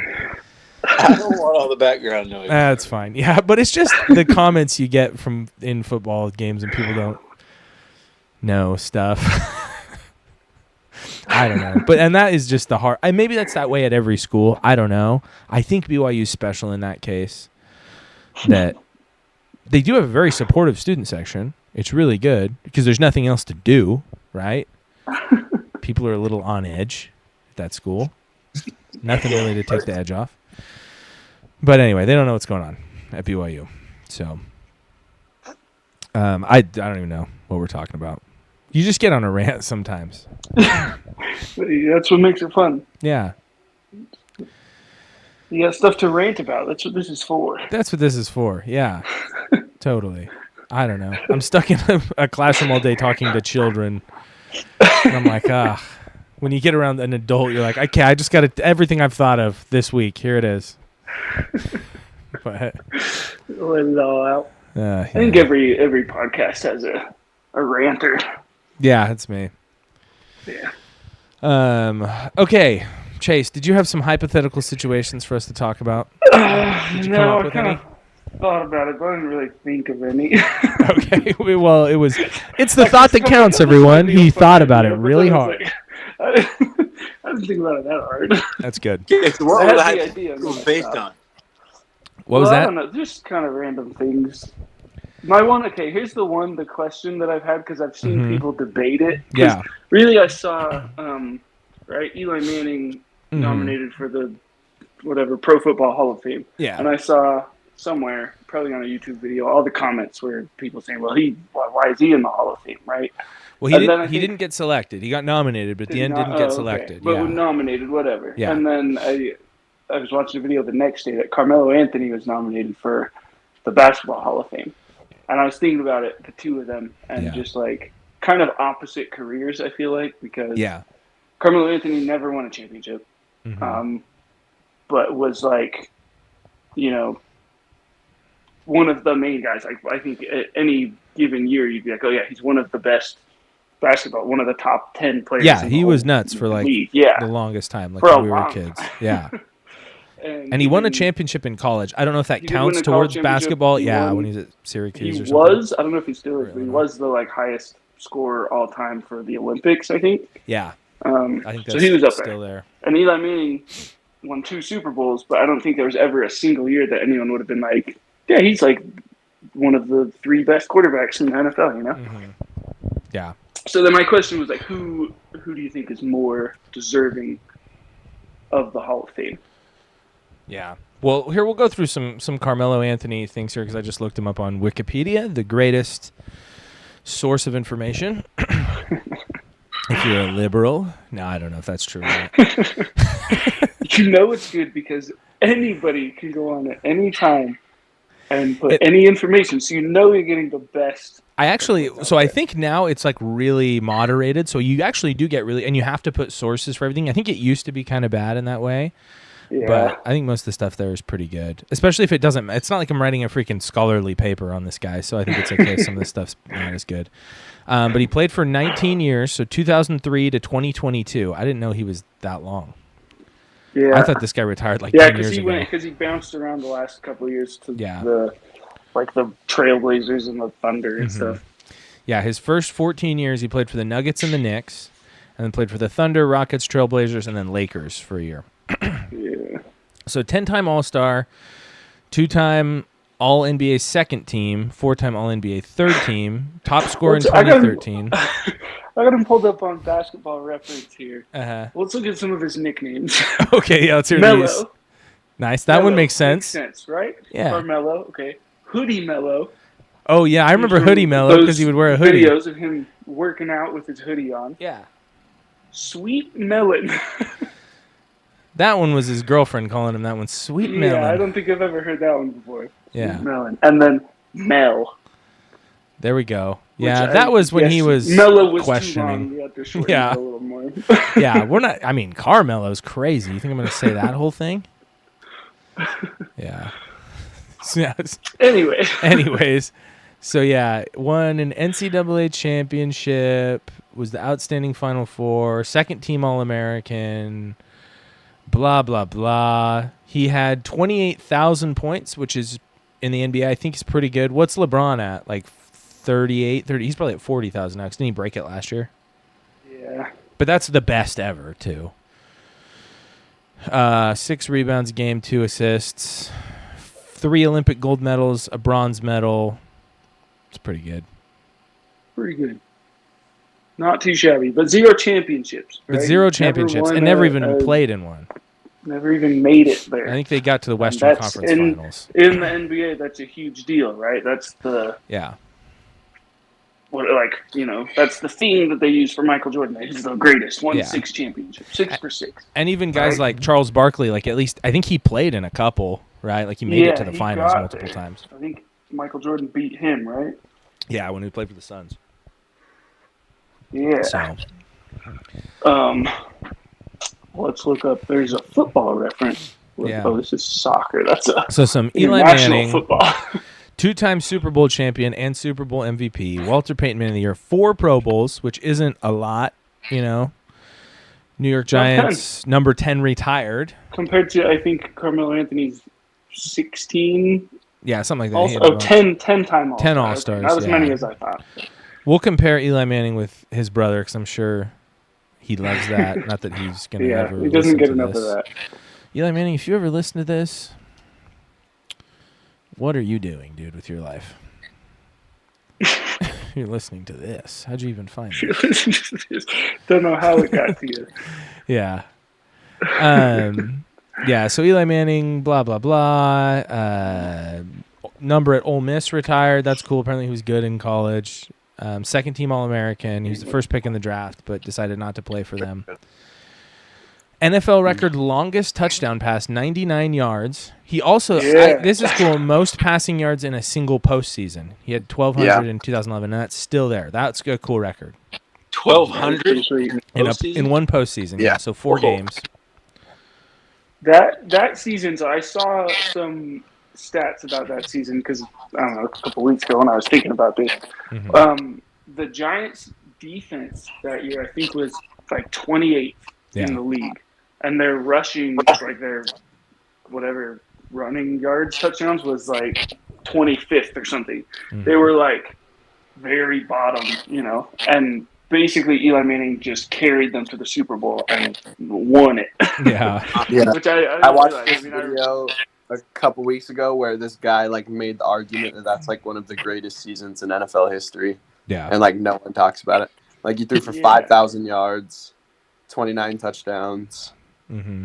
S4: I don't want all the background noise.
S1: That's fine. Yeah, but it's just the comments you get from in football games and people don't know stuff. I don't know. And that is just the hard. Maybe that's that way at every school. I don't know. I think BYU's special in that case. That they do have a very supportive student section. It's really good because there's nothing else to do, right? People are a little on edge at that school. Nothing really to take the edge off. But anyway, they don't know what's going on at BYU. So I don't even know what we're talking about. You just get on a rant sometimes.
S2: That's what makes it fun.
S1: Yeah.
S2: You got stuff to rant about. That's what this is for.
S1: That's what this is for. Yeah. Totally. I don't know. I'm stuck in a classroom all day talking to children. And I'm like, when you get around an adult, you're like, okay, I just got everything I've thought of this week. Here it is. But
S2: let it all out.
S1: Yeah.
S2: I think every podcast has a ranter.
S1: Yeah, that's me.
S2: Yeah.
S1: Okay, Chase, did you have some hypothetical situations for us to talk about? Did you come up with any?
S2: Thought about it, but I didn't really think of any.
S1: Okay, well, it's the thought that counts, everyone. He thought about it really hard.
S2: Like, I didn't think about it that hard.
S1: That's good.
S4: What
S2: I
S4: was
S2: had
S4: the
S2: the idea.
S4: based on?
S1: What was
S2: I
S1: that?
S2: don't know, just kind of random things. My one, okay, here's the question that I've had because I've seen people debate it.
S1: Yeah.
S2: Really, I saw, right, Eli Manning nominated for the, Pro Football Hall of Fame.
S1: Yeah.
S2: And I saw somewhere, probably on a YouTube video, all the comments where people saying, well, why is he in the Hall of Fame, right?
S1: Well, he didn't get selected. He got nominated, but at the end didn't get selected.
S2: But
S1: yeah.
S2: nominated, whatever.
S1: Yeah.
S2: And then I was watching a video the next day that Carmelo Anthony was nominated for the Basketball Hall of Fame. And I was thinking about it, the two of them, and just like kind of opposite careers, I feel like, because Carmelo Anthony never won a championship, but was like, one of the main guys. Like, I think any given year, you'd be like, oh, yeah, he's one of the best one of the top 10 players.
S1: Yeah, he was nuts for like the longest time, like when we were kids. Yeah. And he won a championship in college. I don't know if that counts towards basketball. Yeah, when he's at Syracuse or something.
S2: I don't know if he still is, but he was the highest scorer all time for the Olympics, I think.
S1: Yeah. I think that's
S2: so he was up
S1: still there.
S2: And Eli Manning won 2 Super Bowls, but I don't think there was ever a single year that anyone would have been like, yeah, he's like one of the 3 best quarterbacks in the NFL,
S1: Yeah.
S2: So then my question was like, who do you think is more deserving of the Hall of Fame?
S1: Yeah. Well, here we'll go through some Carmelo Anthony things here because I just looked him up on Wikipedia, the greatest source of information. If you're a liberal. No, I don't know if that's true or not.
S2: It's good because anybody can go on at any time and put any information, so you're getting the best.
S1: I think now it's like really moderated, so you actually do get really, and you have to put sources for everything. I think it used to be kind of bad in that way. Yeah. But I think most of the stuff there is pretty good, especially if it's not like I'm writing a freaking scholarly paper on this guy, so I think it's okay. Some of the stuff's not as good. But he played for 19 years, so 2003 to 2022. I didn't know he was that long. Yeah. I thought this guy retired 10 years ago.
S2: Yeah, because he bounced around the last couple of years to the Trailblazers and the Thunder and stuff.
S1: Yeah, his first 14 years he played for the Nuggets and the Knicks, and then played for the Thunder, Rockets, Trailblazers, and then Lakers for a year.
S2: Yeah.
S1: So 10-time All-Star, 2-time All-NBA second team, 4-time All-NBA third team, top scorer in 2013.
S2: I got him pulled up on Basketball Reference here. Let's look at some of his nicknames.
S1: Okay, yeah, let's hear these. Nice. That one makes sense.
S2: Makes sense, right?
S1: Yeah.
S2: Carmelo, okay. Hoodie Mello.
S1: Oh yeah, I remember Hoodie Mello because he would wear a hoodie.
S2: Videos of him working out with his hoodie on.
S1: Yeah.
S2: Sweet Melon.
S1: That one was his girlfriend calling him that one. Sweet Melon.
S2: Yeah, I don't think I've ever heard that one before.
S1: Yeah.
S2: Sweet Melon. And then Mel.
S1: There we go. Yeah, that was when he was
S2: Mello was
S1: questioning.
S2: Too long. We had to shorten it a little more.
S1: Yeah, we're not. I mean, Carmelo's crazy. You think I'm going to say that whole thing? Yeah. Anyways, so yeah, won an NCAA championship, was the outstanding Final Four, second team All-American, blah, blah, blah. He had 28,000 points, which is in the NBA, I think is pretty good. What's LeBron at? Like 30. He's probably at 40,000 now. Didn't he break it last year?
S2: Yeah.
S1: But that's the best ever, too. 6 rebounds a game, 2 assists, 3 Olympic gold medals, a bronze medal. It's pretty good.
S2: Pretty good. Not too shabby, but 0 championships. Right?
S1: But 0 championships, and never even played in one.
S2: Never even made it there.
S1: I think they got to the Western Conference Finals.
S2: In the NBA, that's a huge deal, right? That's the that's the theme that they use for Michael Jordan. He's the greatest. Won 6 championships, 6 for 6.
S1: And even guys like Charles Barkley, like at least I think he played in a couple, right? Like he made it to the finals multiple times.
S2: I think Michael Jordan beat him, right?
S1: Yeah, when he played for the Suns.
S2: Yeah.
S1: So.
S2: Let's look up. There's a football reference.
S1: Yeah.
S2: Oh, this is soccer. That's
S1: some Eli Manning,
S2: football.
S1: 2-time Super Bowl champion and Super Bowl MVP. Walter Payton Man of the Year. 4 Pro Bowls, which isn't a lot, you know. New York Giants, number 10 retired.
S2: Compared to, I think, Carmelo Anthony's 16.
S1: Yeah, something like that.
S2: Also, 10-time All-Star.
S1: 10 All-Stars,
S2: Not as many as I thought.
S1: We'll compare Eli Manning with his brother because I'm sure he loves that. Not that he's going to ever
S2: he doesn't get
S1: enough
S2: of that.
S1: Eli Manning, if you ever listen to this, what are you doing, dude, with your life? You're listening to this. How'd you even find it?
S2: Don't know how it got to you.
S1: Yeah. Yeah, so Eli Manning, blah, blah, blah. Number at Ole Miss retired. That's cool. Apparently he was good in college. Second team All-American. He was the first pick in the draft, but decided not to play for them. NFL record longest touchdown pass, 99 yards. He also, this is cool, most passing yards in a single postseason. He had 1,200 in 2011, and that's still there. That's a cool record.
S4: 1,200
S1: in one postseason. Yeah, so 4 games.
S2: That season, so I saw some stats about that season because, I don't know, a couple weeks ago when I was thinking about this.
S1: Mm-hmm.
S2: The Giants' defense that year, I think, was like 28th in the league. And their rushing, like their whatever running yards, touchdowns was like 25th or something. Mm-hmm. They were like very bottom, you know. And basically Eli Manning just carried them to the Super Bowl and won it.
S1: Yeah.
S2: Which
S3: I watched this video a couple weeks ago where this guy like made the argument that that's like one of the greatest seasons in NFL history.
S1: Yeah.
S3: And like no one talks about it. Like he threw for 5,000 yards, 29 touchdowns.
S1: Mm-hmm.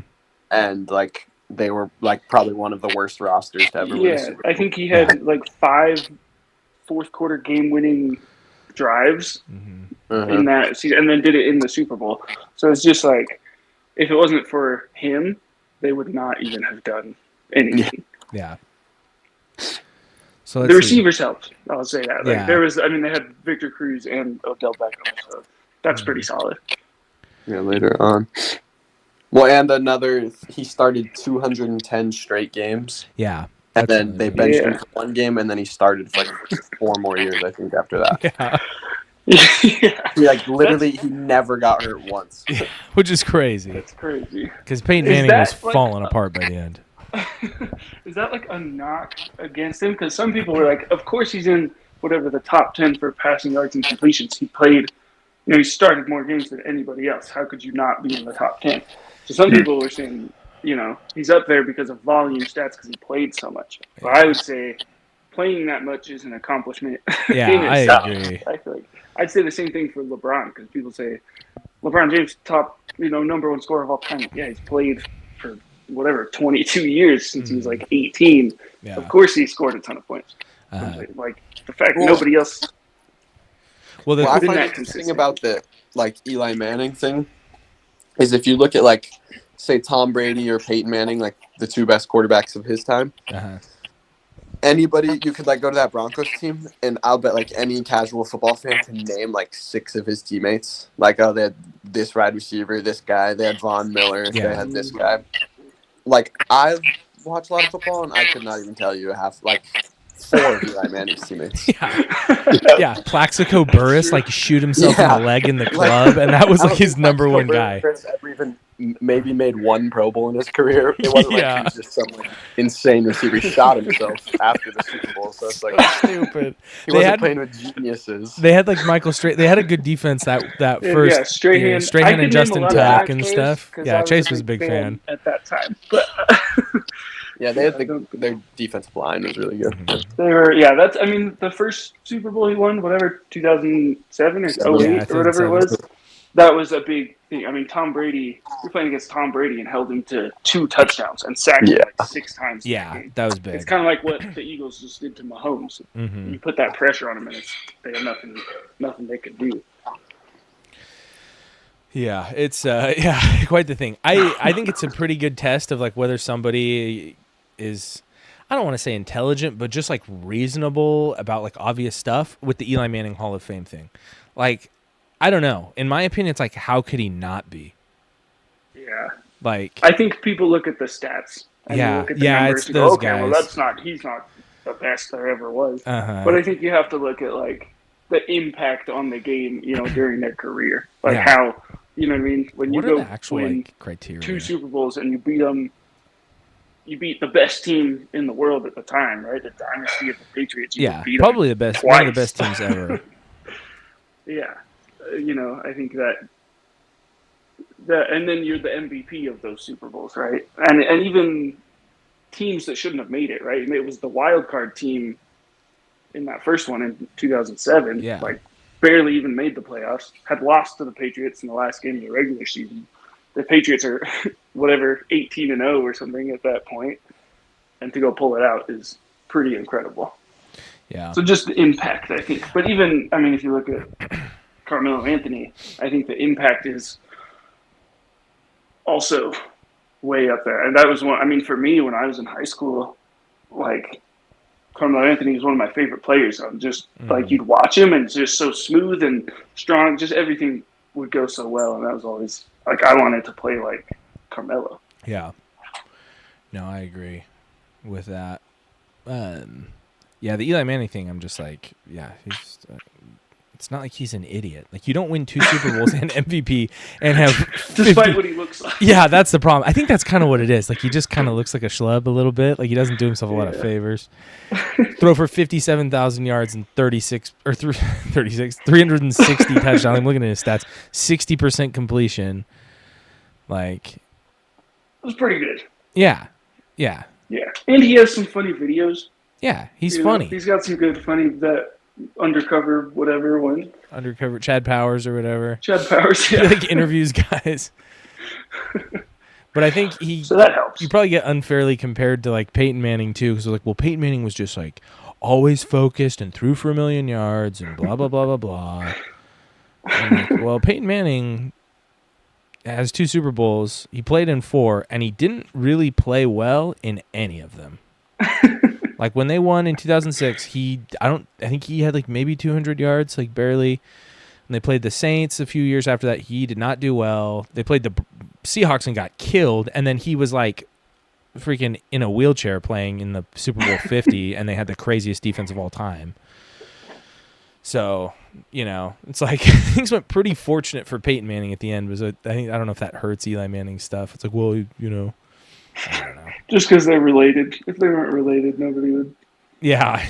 S3: And like they were like probably one of the worst rosters to ever win a Super Bowl.
S2: I think he had like 5 fourth quarter game winning drives in that season, and then did it in the Super Bowl. So it's just like, if it wasn't for him, they would not even have done anything.
S1: Yeah. So
S2: the receivers helped. I'll say that. Like there was, I mean, they had Victor Cruz and Odell Beckham, so that's pretty solid.
S3: Yeah, later on. Well, and he started 210 straight games.
S1: Yeah.
S3: And then they benched him for 1 game, and then he started for like 4 more years, I think, after that.
S2: Yeah.
S3: He like literally, he never got hurt once.
S1: Which is crazy.
S2: That's crazy.
S1: Because Peyton Manning was falling apart by the end.
S2: Is that like a knock against him? Because some people were like, of course he's in whatever the top 10 for passing yards and completions. He played, you know, he started more games than anybody else. How could you not be in the top 10? So some people were saying, you know, he's up there because of volume stats because he played so much. But I would say playing that much is an accomplishment.
S1: Yeah, I agree.
S2: I feel like I'd say the same thing for LeBron because people say LeBron James top, you know, number 1 scorer of all time. Yeah, he's played for 22 years since he was like 18.
S1: Yeah.
S2: Of course he scored a ton of points. Like the fact nobody else.
S3: Well, I find the interesting about the like Eli Manning thing is if you look at like say Tom Brady or Peyton Manning, like the two best quarterbacks of his time. Anybody you could like go to that Broncos team, and I'll bet like any casual football fan can name like 6 of his teammates. Like, oh, they had this wide receiver, this guy. They had Von Miller. They had this guy. Like, I watch a lot of football, and I could not even tell you half like 4 of Eli Manning's teammates.
S1: Yeah, Plaxico Burress like shoot himself in the leg in the club, and that was like his number one guy.
S3: Burress ever even maybe made 1 Pro Bowl in his career. It wasn't like he was just some like insane receiver. He shot himself after the Super Bowl, so it's like
S1: stupid.
S3: He wasn't playing with geniuses.
S1: They had like Michael Strahan. They had a good defense that first. Strahan and Justin Tuck and stuff. Yeah, Chase was a big fan
S2: at that time. But
S3: yeah, they had their defensive line was really good.
S2: They were, that's. I mean, the first Super Bowl he won, whatever, 2007 or 08 or whatever it was. That was a big thing. I mean, Tom Brady. You're playing against Tom Brady and held him to 2 touchdowns and sacked him like 6 times.
S1: Yeah, that was big.
S2: It's kind of like what the Eagles just did to Mahomes. You put that pressure on him, and they have nothing they could do.
S1: Yeah, it's quite the thing. I think it's a pretty good test of like whether somebody is, I don't want to say intelligent, but just like reasonable about like obvious stuff with the Eli Manning Hall of Fame thing. Like, I don't know. In my opinion, it's like, how could he not be?
S2: Yeah.
S1: Like,
S2: I think people look at the stats. And look at the numbers and go, okay, well, he's not the best there ever was. But I think you have to look at like the impact on the game, during their career. Like how, you know what I mean? When you go win
S1: criteria?
S2: 2 Super Bowls and you beat them, you beat the best team in the world at the time, right? The dynasty of the Patriots. You beat
S1: probably the best, one of the best teams ever.
S2: Yeah. I think that, and then you're the MVP of those Super Bowls, right? And even teams that shouldn't have made it, right? It was the wild card team in that first one in 2007.
S1: Yeah.
S2: Like, barely even made the playoffs. Had lost to the Patriots in the last game of the regular season. The Patriots are, 18-0 or something at that point, and to go pull it out is pretty incredible.
S1: Yeah.
S2: So just the impact, I think. But even, if you look at Carmelo Anthony, I think the impact is also way up there. And that was one, for me, when I was in high school, like, Carmelo Anthony was one of my favorite players. I'm just, like, you'd watch him, and it's just so smooth and strong. Just everything would go so well, and that was always, like, I wanted to play like Carmelo.
S1: Yeah. No, I agree with that. Yeah, the Eli Manning thing, I'm just like, he's... it's not like he's an idiot. Like, you don't win 2 Super Bowls and MVP and have 50...
S2: Despite what he looks like.
S1: Yeah, that's the problem. I think that's kind of what it is. Like, he just kind of looks like a schlub a little bit. Like, he doesn't do himself a lot of favors. Throw for 57,000 yards and 360 touchdowns. I'm looking at his stats. 60% completion. Like...
S2: It was pretty good.
S1: Yeah.
S2: Yeah. And he has some funny videos.
S1: Yeah, he's funny.
S2: He's got some good funny undercover whatever one.
S1: Undercover Chad Powers or whatever.
S2: Chad Powers, yeah.
S1: He like interviews guys. But I think
S2: so that helps.
S1: You probably get unfairly compared to like Peyton Manning too, because like, well, Peyton Manning was just like always focused and threw for 1,000,000 yards and blah blah blah blah blah. Like, well, Peyton Manning has 2 Super Bowls. He played in 4, and he didn't really play well in any of them. Like when they won in 2006, I think he had like maybe 200 yards, like barely. And they played the Saints a few years after that. He did not do well. They played the Seahawks and got killed, and then he was like freaking in a wheelchair playing in the Super Bowl 50, and they had the craziest defense of all time. So, it's like things went pretty fortunate for Peyton Manning at the end. I don't know if that hurts Eli Manning's stuff. It's like, well, I don't know.
S2: Just because they're related. If they weren't related, nobody would.
S1: Yeah.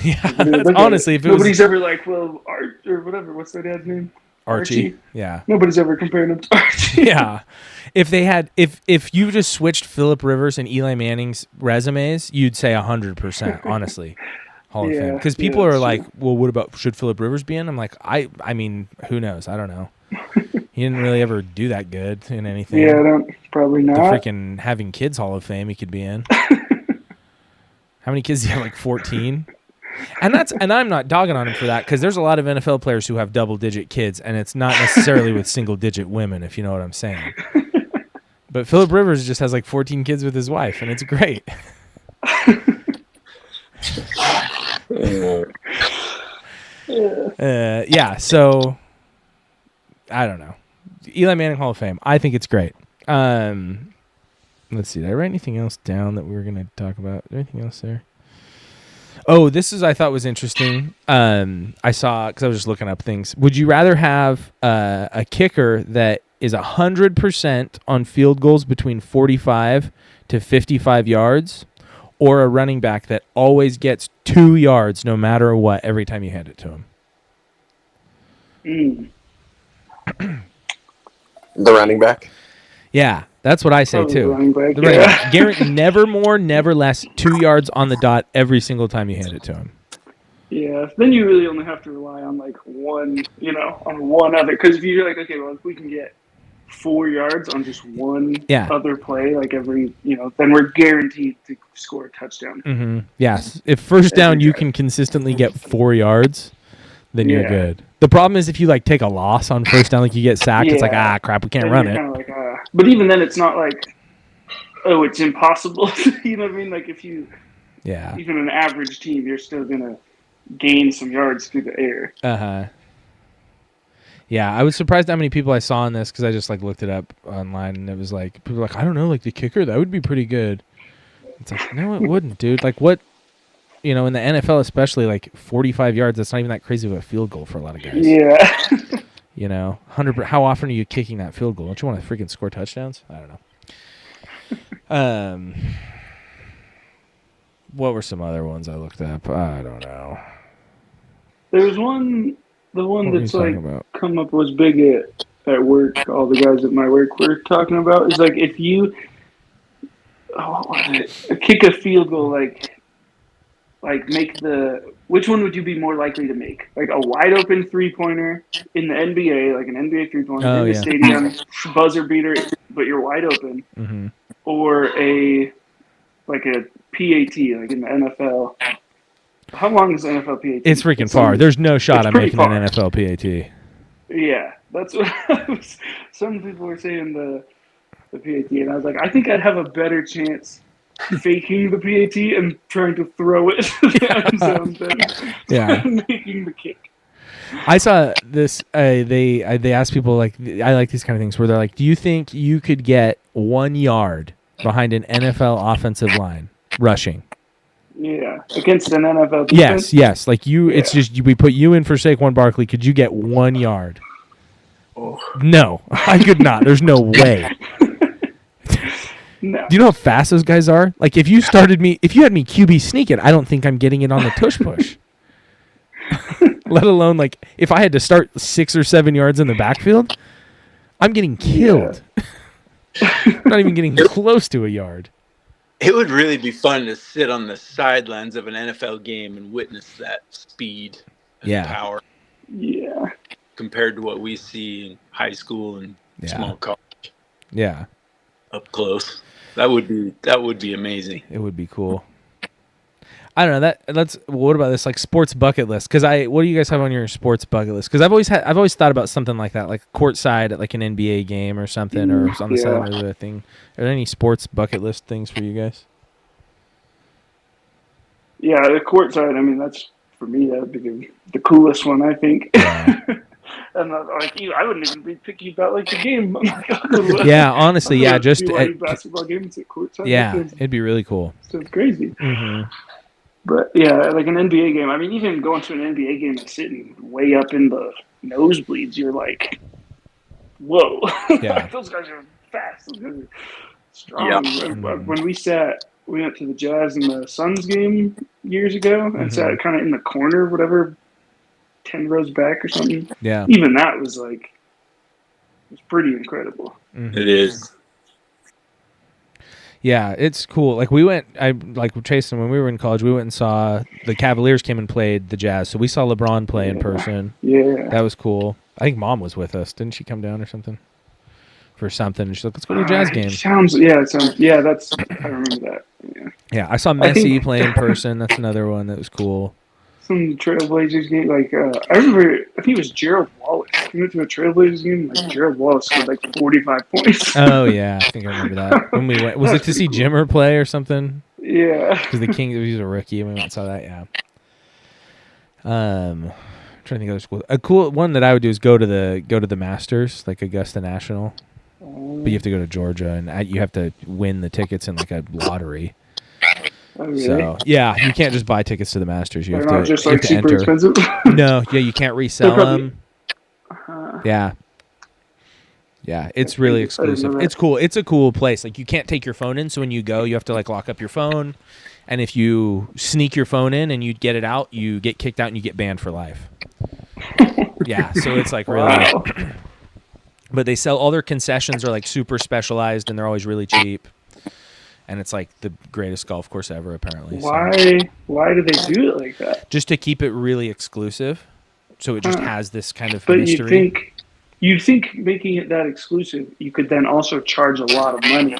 S1: Honestly, if
S2: nobody's ever like, well, Art or whatever. What's their dad's name?
S1: Archie. Yeah.
S2: Nobody's ever comparing him to Archie.
S1: Yeah. If they had, if you just switched Phillip Rivers and Eli Manning's resumes, you'd say 100%. Honestly. Hall of Fame. Because people are like, well, what about, should Phillip Rivers be in? I'm like, I mean, who knows? I don't know. He didn't really ever do that good in anything.
S2: Yeah, probably not.
S1: The freaking having kids Hall of Fame he could be in. How many kids do you have? Like 14? And I'm not dogging on him for that because there's a lot of NFL players who have double-digit kids, and it's not necessarily with single-digit women, if you know what I'm saying. But Philip Rivers just has like 14 kids with his wife, and it's great. Yeah, so I don't know. Eli Manning Hall of Fame. I think it's great. Let's see. Did I write anything else down that we were going to talk about? Is there anything else there? Oh, this is I thought was interesting. I saw because I was just looking up things. Would you rather have a kicker that is 100% on field goals between 45 to 55 yards, or a running back that always gets 2 yards no matter what every time you hand it to him?
S3: The running back.
S1: Yeah, that's what I say too.
S2: Running back,
S1: never more, never less. 2 yards on the dot every single time you hand it to him.
S2: Yeah, then you really only have to rely on like one, on one other. Because if you're like, okay, well, if we can get 4 yards on just one other play, like every, then we're guaranteed to score a touchdown.
S1: Mm-hmm. Yes, if first down you can consistently get 4 yards, then you're good. The problem is if you like take a loss on first down, like you get sacked, it's like crap, we can't run it.
S2: Like, but even then, it's not like, oh, it's impossible. You know what I mean? Like if you, even an average team, you're still gonna gain some yards through the air.
S1: Yeah, I was surprised how many people I saw in this because I just like looked it up online and it was like people were like, I don't know, like the kicker that would be pretty good. It's like no, it wouldn't, dude. Like what? In the NFL especially, like 45 yards, that's not even that crazy of a field goal for a lot of guys.
S2: Yeah.
S1: 100. How often are you kicking that field goal? Don't you want to freaking score touchdowns? I don't know. What were some other ones I looked up? I don't know.
S2: There was the one that's like come up was big at work. All the guys at my work were talking about is like if you kick a field goal, like make which one would you be more likely to make? Like a wide open 3-pointer in the NBA, like an NBA 3-pointer in the stadium, buzzer beater, but you're wide open, or a PAT, like in the NFL. How long is the NFL PAT?
S1: It's freaking far. There's no shot I'm making an NFL PAT.
S2: Yeah, that's what some people were saying the PAT, and I was like, I think I'd have a better chance faking the PAT and trying to throw it to the end zone than making the kick.
S1: I saw this. They asked people like I like these kind of things where they're like, do you think you could get 1 yard behind an NFL offensive line rushing?
S2: Yeah, against an NFL defense?
S1: Yes. Like it's just we put you in for Saquon Barkley. Could you get 1 yard?
S2: Oh.
S1: No, I could not. There's no way.
S2: No.
S1: Do you know how fast those guys are? Like if you had me QB sneak it, I don't think I'm getting it on the tush push. Let alone like if I had to start 6 or 7 yards in the backfield, I'm getting killed. I'm not even getting close to a yard.
S4: It would really be fun to sit on the sidelines of an NFL game and witness that speed and power.
S2: Yeah.
S4: Compared to what we see in high school and small college.
S1: Yeah.
S4: Up close. That would be amazing.
S1: It would be cool. I don't know. What about this like sports bucket list? Because what do you guys have on your sports bucket list? Because I've always thought about something like that, like courtside at like an NBA game or something, or on the side of the thing. Are there any sports bucket list things for you guys?
S2: Yeah, the courtside. I mean, that's for me. That'd be the coolest one, I think. Yeah. And like you, I wouldn't even be picky about like the game.
S1: Yeah, honestly, just
S2: a basketball game at courtside.
S1: Yeah, it'd be really cool.
S2: So it's crazy.
S1: Mm-hmm.
S2: But yeah, like an NBA game. I mean, even going to an NBA game and sitting way up in the nosebleeds, you're like, whoa!
S1: Yeah.
S2: Those guys are fast. Those guys are strong. Yeah. When we went to the Jazz and the Suns game years ago, and sat kind of in the corner, whatever, 10 rows back or something.
S1: Yeah.
S2: Even that was pretty incredible.
S1: Mm-hmm.
S4: It is.
S1: Yeah, it's cool. Like Chasen, when we were in college, we went and saw the Cavaliers came and played the Jazz. So we saw LeBron play in person.
S2: Yeah.
S1: That was cool. I think Mom was with us. Didn't she come down or something? For something. And she's like, let's go to a Jazz game.
S2: I remember that. Yeah.
S1: Yeah, I saw Messi play in person. That's another one that was cool.
S2: some Trailblazers game. Like I remember, I think it was Gerald Wallace. He went to a Trailblazers game. Like Gerald Wallace scored like 45 points.
S1: Oh yeah, I think I remember that. When we went, was it to see cool. Jimmer play or something?
S2: Yeah,
S1: because the King, he was a rookie, and we went and saw that. Yeah. I'm trying to think of other schools. A cool one that I would do is go to the Masters, like Augusta National. But you have to go to Georgia, and you have to win the tickets in like a lottery.
S2: Oh, really?
S1: So yeah, you can't just buy tickets to the Masters. You
S2: They're
S1: have
S2: not
S1: to
S2: just
S1: you
S2: like
S1: have to
S2: super
S1: enter.
S2: expensive.
S1: No, yeah, you can't resell them. Yeah. Yeah, it's really exclusive. It's cool. It's a cool place. Like you can't take your phone in, so when you go, you have to like lock up your phone. And if you sneak your phone in and you get it out, you get kicked out and you get banned for life. Yeah, so it's like really.
S2: Wow.
S1: But they sell all their concessions are like super specialized and they're always really cheap. And it's like the greatest golf course ever, apparently.
S2: Why do they do it like that?
S1: Just to keep it really exclusive. So it just has this kind of mystery.
S2: But you'd think making it that exclusive, you could then also charge a lot of money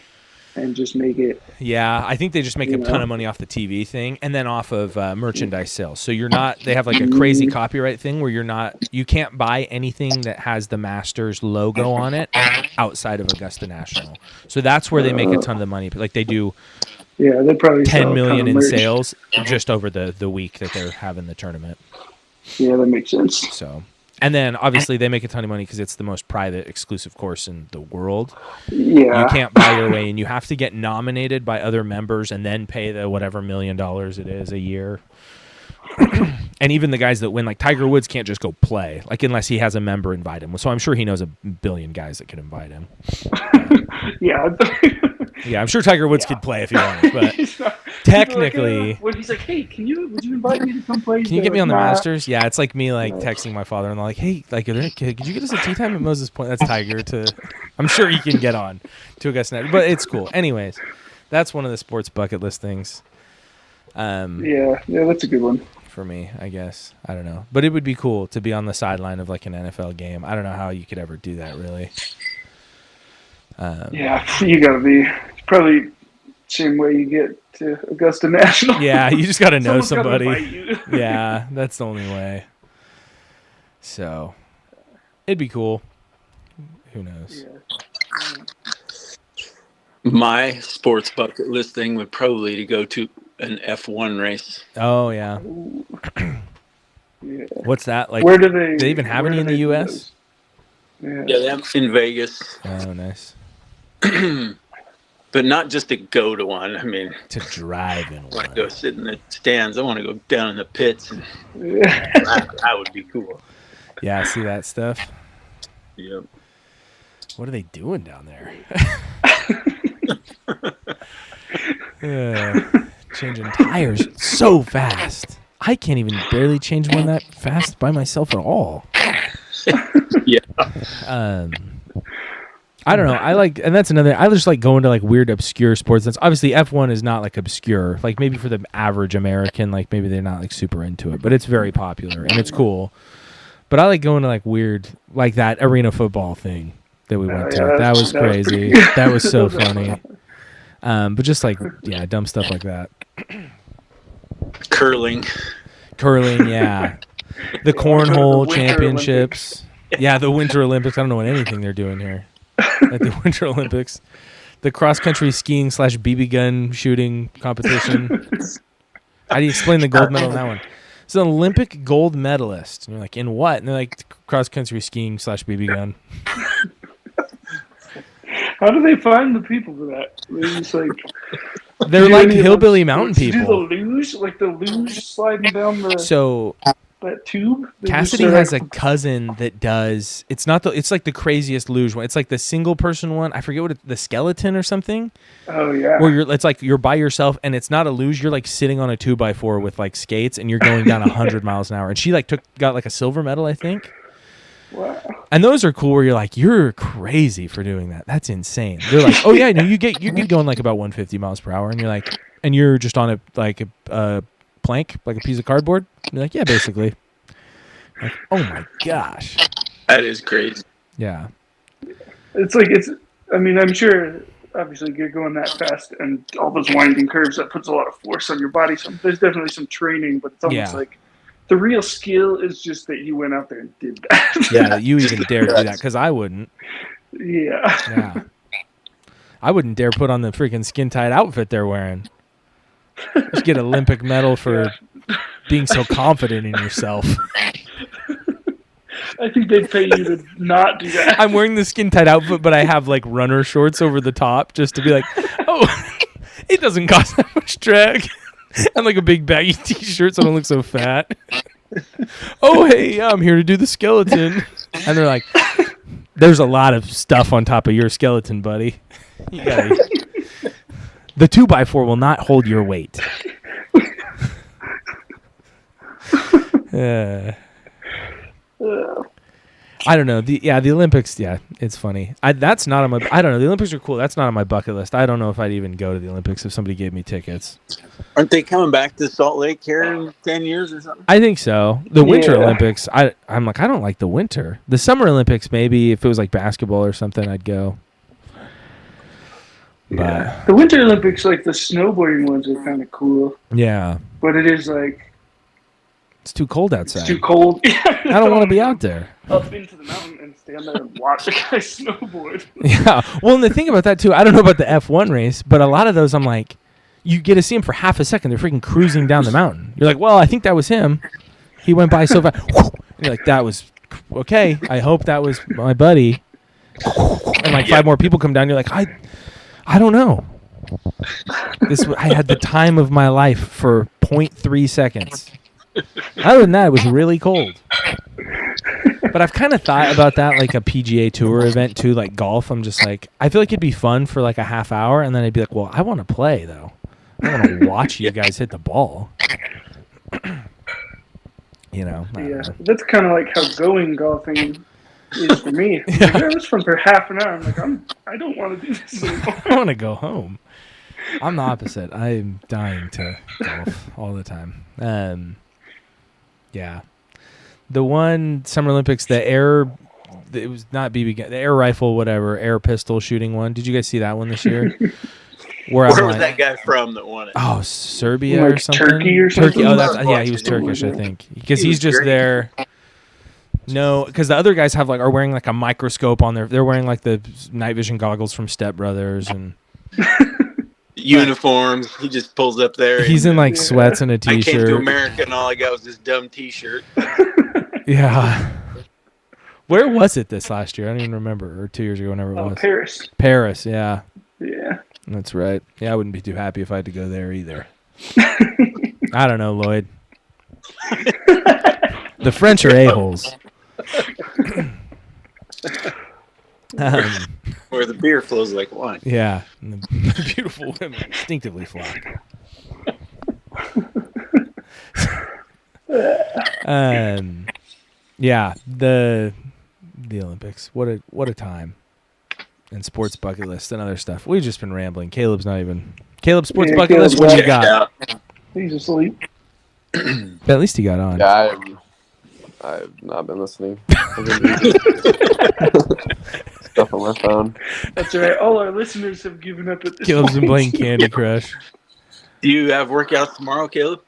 S2: and just make it.
S1: Yeah, I think they just make a ton of money off the TV thing and then off of merchandise sales. So they have like a crazy copyright thing where you can't buy anything that has the Masters logo on it outside of Augusta National. So that's where they make a ton of the money. Like they do
S2: they probably
S1: 10 million in sales just over the week that they're having the tournament.
S2: Yeah, that makes sense.
S1: So, and then obviously they make a ton of money because it's the most private, exclusive course in the world.
S2: Yeah,
S1: you can't buy your way in. You have to get nominated by other members and then pay the whatever $1 million it is a year. And even the guys that win, like Tiger Woods, can't just go play, like unless he has a member invite him. So I'm sure he knows a billion guys that could invite him.
S2: Yeah.
S1: Yeah, I'm sure Tiger Woods could play if he wanted, but technically,
S2: when he's like, "Hey, would you invite me to come play?
S1: Can you get me on the Masters?" Yeah, it's like me texting my father and like, "Hey, like, could you get us a tee time at Moses Point?" That's Tiger. I'm sure he can get on to Augusta, but it's cool. Anyways, that's one of the sports bucket list things.
S2: Yeah, that's a good one
S1: for me, I guess. I don't know, but it would be cool to be on the sideline of like an NFL game. I don't know how you could ever do that, really.
S2: Yeah, you gotta be probably same way you get to Augusta National.
S1: Yeah, you just gotta know somebody.
S2: You.
S1: Yeah, that's the only way. So, it'd be cool. Who knows?
S2: Yeah.
S4: My sports bucket list thing would probably to go to an F1 race.
S1: Oh yeah.
S2: Yeah.
S1: What's that like?
S2: Where do
S1: they even have any in the U.S.?
S2: Yeah,
S4: they have in Vegas.
S1: Oh, nice.
S4: But not just to go to one. I mean,
S1: to drive in one.
S4: I want to go sit in the stands. I want to go down in the pits. And that would be cool.
S1: Yeah, see that stuff?
S4: Yep.
S1: What are they doing down there? Changing tires so fast. I can't even barely change one that fast by myself at all.
S4: Yeah.
S1: I don't know. And that's another. I just like going to like weird, obscure sports. That's obviously F1 is not like obscure. Like maybe for the average American, like maybe they're not like super into it, but it's very popular and it's cool. But I like going to like weird, like that arena football thing that we went to. That was crazy. That was so funny. But just like dumb stuff like that.
S4: Curling,
S1: yeah. The cornhole championships. Olympics. Yeah, the Winter Olympics. I don't know what anything they're doing here. At the Winter Olympics, the cross-country skiing / BB gun shooting competition. How do you explain the gold medal in that one? It's an Olympic gold medalist. And you're like, in what? And they're like, cross-country skiing / BB gun.
S2: How do they find the people for that? They're just like...
S1: They're like hillbilly mountain people.
S2: Do the luge? Like the luge sliding down the...
S1: So...
S2: that tube?
S1: Cassidy has a cousin that does. It's not it's like the craziest luge one. It's like the single person one. I forget what the skeleton or something.
S2: Oh yeah.
S1: Where it's like you're by yourself and it's not a luge. You're like sitting on a 2x4 with like skates and you're going down 100 miles an hour. And she like got like a silver medal, I think.
S2: Wow.
S1: And those are cool. Where you're like, you're crazy for doing that. That's insane. They're like, oh yeah, no, you get going like about 150 miles per hour, and you're like, and you're just on a plank, like a piece of cardboard. And you're like, yeah, basically. Like, oh my gosh,
S4: that is crazy.
S1: Yeah,
S2: I mean, I'm sure. Obviously, you're going that fast, and all those winding curves that puts a lot of force on your body. So there's definitely some training, but it's almost like The real skill is just that you went out there and did that.
S1: Yeah, you even dare do that, because I wouldn't.
S2: Yeah.
S1: I wouldn't dare put on the freaking skin-tight outfit they're wearing. Just get Olympic medal for being so confident in yourself.
S2: I think they'd pay you to not do that.
S1: I'm wearing the skin-tight outfit, but I have like runner shorts over the top just to be like, oh, it doesn't cost that much drag. And like a big baggy t-shirt so I don't look so fat. Oh, hey, I'm here to do the skeleton. And they're like, there's a lot of stuff on top of your skeleton, buddy. The 2x4 will not hold your weight. I don't know. The Olympics, it's funny. That's not on my. I don't know. The Olympics are cool. That's not on my bucket list. I don't know if I'd even go to the Olympics if somebody gave me tickets.
S4: Aren't they coming back to Salt Lake here in 10 years or something?
S1: I think so. The Winter Olympics, I'm like, I don't like the winter. The Summer Olympics, maybe if it was like basketball or something, I'd go.
S2: Yeah. The Winter Olympics, like the snowboarding ones, are kind of cool.
S1: Yeah.
S2: But it is like.
S1: It's too cold outside.
S2: It's too cold.
S1: I don't want to be out there.
S2: Up into the mountain and stand there and watch a guy snowboard.
S1: Yeah. Well, and the thing about that, too, I don't know about the F1 race, but a lot of those, I'm like, you get to see him for half a second. They're freaking cruising down the mountain. You're like, well, I think that was him. He went by so fast. You're like, that was okay. I hope that was my buddy. And like 5 more people come down. You're like, I don't know. I had the time of my life for 0.3 seconds. Other than that, it was really cold. But I've kind of thought about that, like a PGA Tour event too, like golf. I'm just like, I feel like it'd be fun for like a half hour, and then I'd be like, well, I want to play though. I want to watch you guys hit the ball.
S2: Yeah, that's kind of like how going golfing is for me. Like, I was fun for half an hour. I'm like, I don't want to do this anymore.
S1: I want to go home. I'm the opposite. I'm dying to golf all the time. Yeah. The one Summer Olympics, it was not BB gun, the air rifle, whatever, air pistol shooting one. Did you guys see that one this year?
S4: Where was that guy from that won it?
S1: Oh, Serbia or something?
S2: Turkey or something?
S1: Turkey. Oh, he was Turkish, I think. Because he's just there. No, because the other guys are wearing like a microscope on their. They're wearing like the night vision goggles from Step Brothers and
S4: uniforms. He just pulls up there.
S1: He's in like sweats and a t-shirt.
S4: I came to America and all I got was this dumb t-shirt.
S1: Yeah. Where was it this last year? I don't even remember. Or 2 years ago, whenever it was.
S2: Paris.
S1: Paris, yeah.
S2: Yeah.
S1: That's right. Yeah, I wouldn't be too happy if I had to go there either. I don't know, Lloyd. The French are a-holes.
S4: Where the beer flows like wine.
S1: Yeah. And the beautiful women instinctively flock. Yeah, the Olympics. What a time. And sports bucket list and other stuff. We've just been rambling. Caleb's sports bucket list. What do you got?
S2: He's asleep.
S1: But at least he got on.
S3: Yeah, I've not been listening. Stuff on my phone.
S2: That's right. All our listeners have given up at this
S1: Caleb's
S2: point.
S1: been playing Candy Crush.
S4: Do you have workouts tomorrow, Caleb?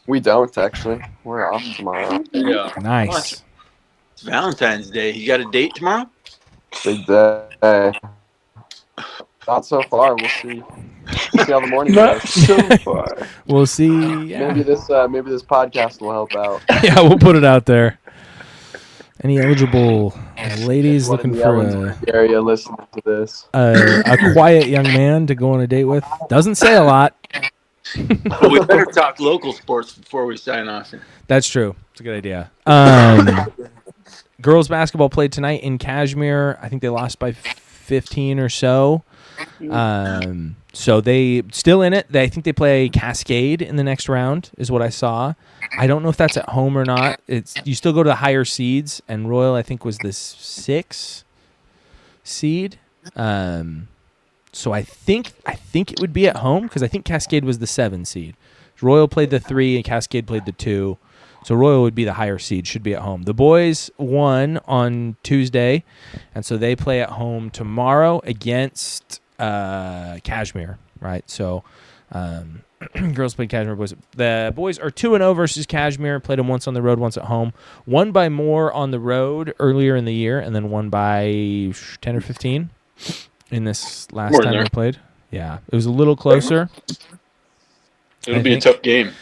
S3: We don't, actually. We're off tomorrow.
S4: Yeah.
S1: Nice.
S4: It's Valentine's Day. You got a date tomorrow?
S3: Big day. Not so far. We'll see. See how the morning
S2: Not
S3: goes.
S2: so far.
S1: We'll see. Yeah.
S3: Maybe this podcast will help out.
S1: Yeah, we'll put it out there. Any eligible ladies
S3: One
S1: looking
S3: in the
S1: for
S3: Ellensburg area listening to this?
S1: a quiet young man to go on a date with? Doesn't say a lot.
S4: Well, we better talk local sports before we sign off.
S1: That's true. It's a good idea. Girls basketball played tonight in Kashmir. I think they lost by 15 or so. So they still in it. I think they play Cascade in the next round is what I saw. I don't know if that's at home or not. You still go to the higher seeds, and Royal I think was the 6 seed. So I think it would be at home because I think Cascade was the 7 seed. Royal played the 3 and Cascade played the 2. So Royal would be the higher seed, should be at home. The boys won on Tuesday, and so they play at home tomorrow against Kashmir, right? So Girls played Kashmir. Boys. The boys are 2-0 versus Kashmir. Played them once on the road, once at home. Won by more on the road earlier in the year, and then won by 10 or 15 in this last time they played. Yeah, it was a little closer.
S4: It'll be a tough game.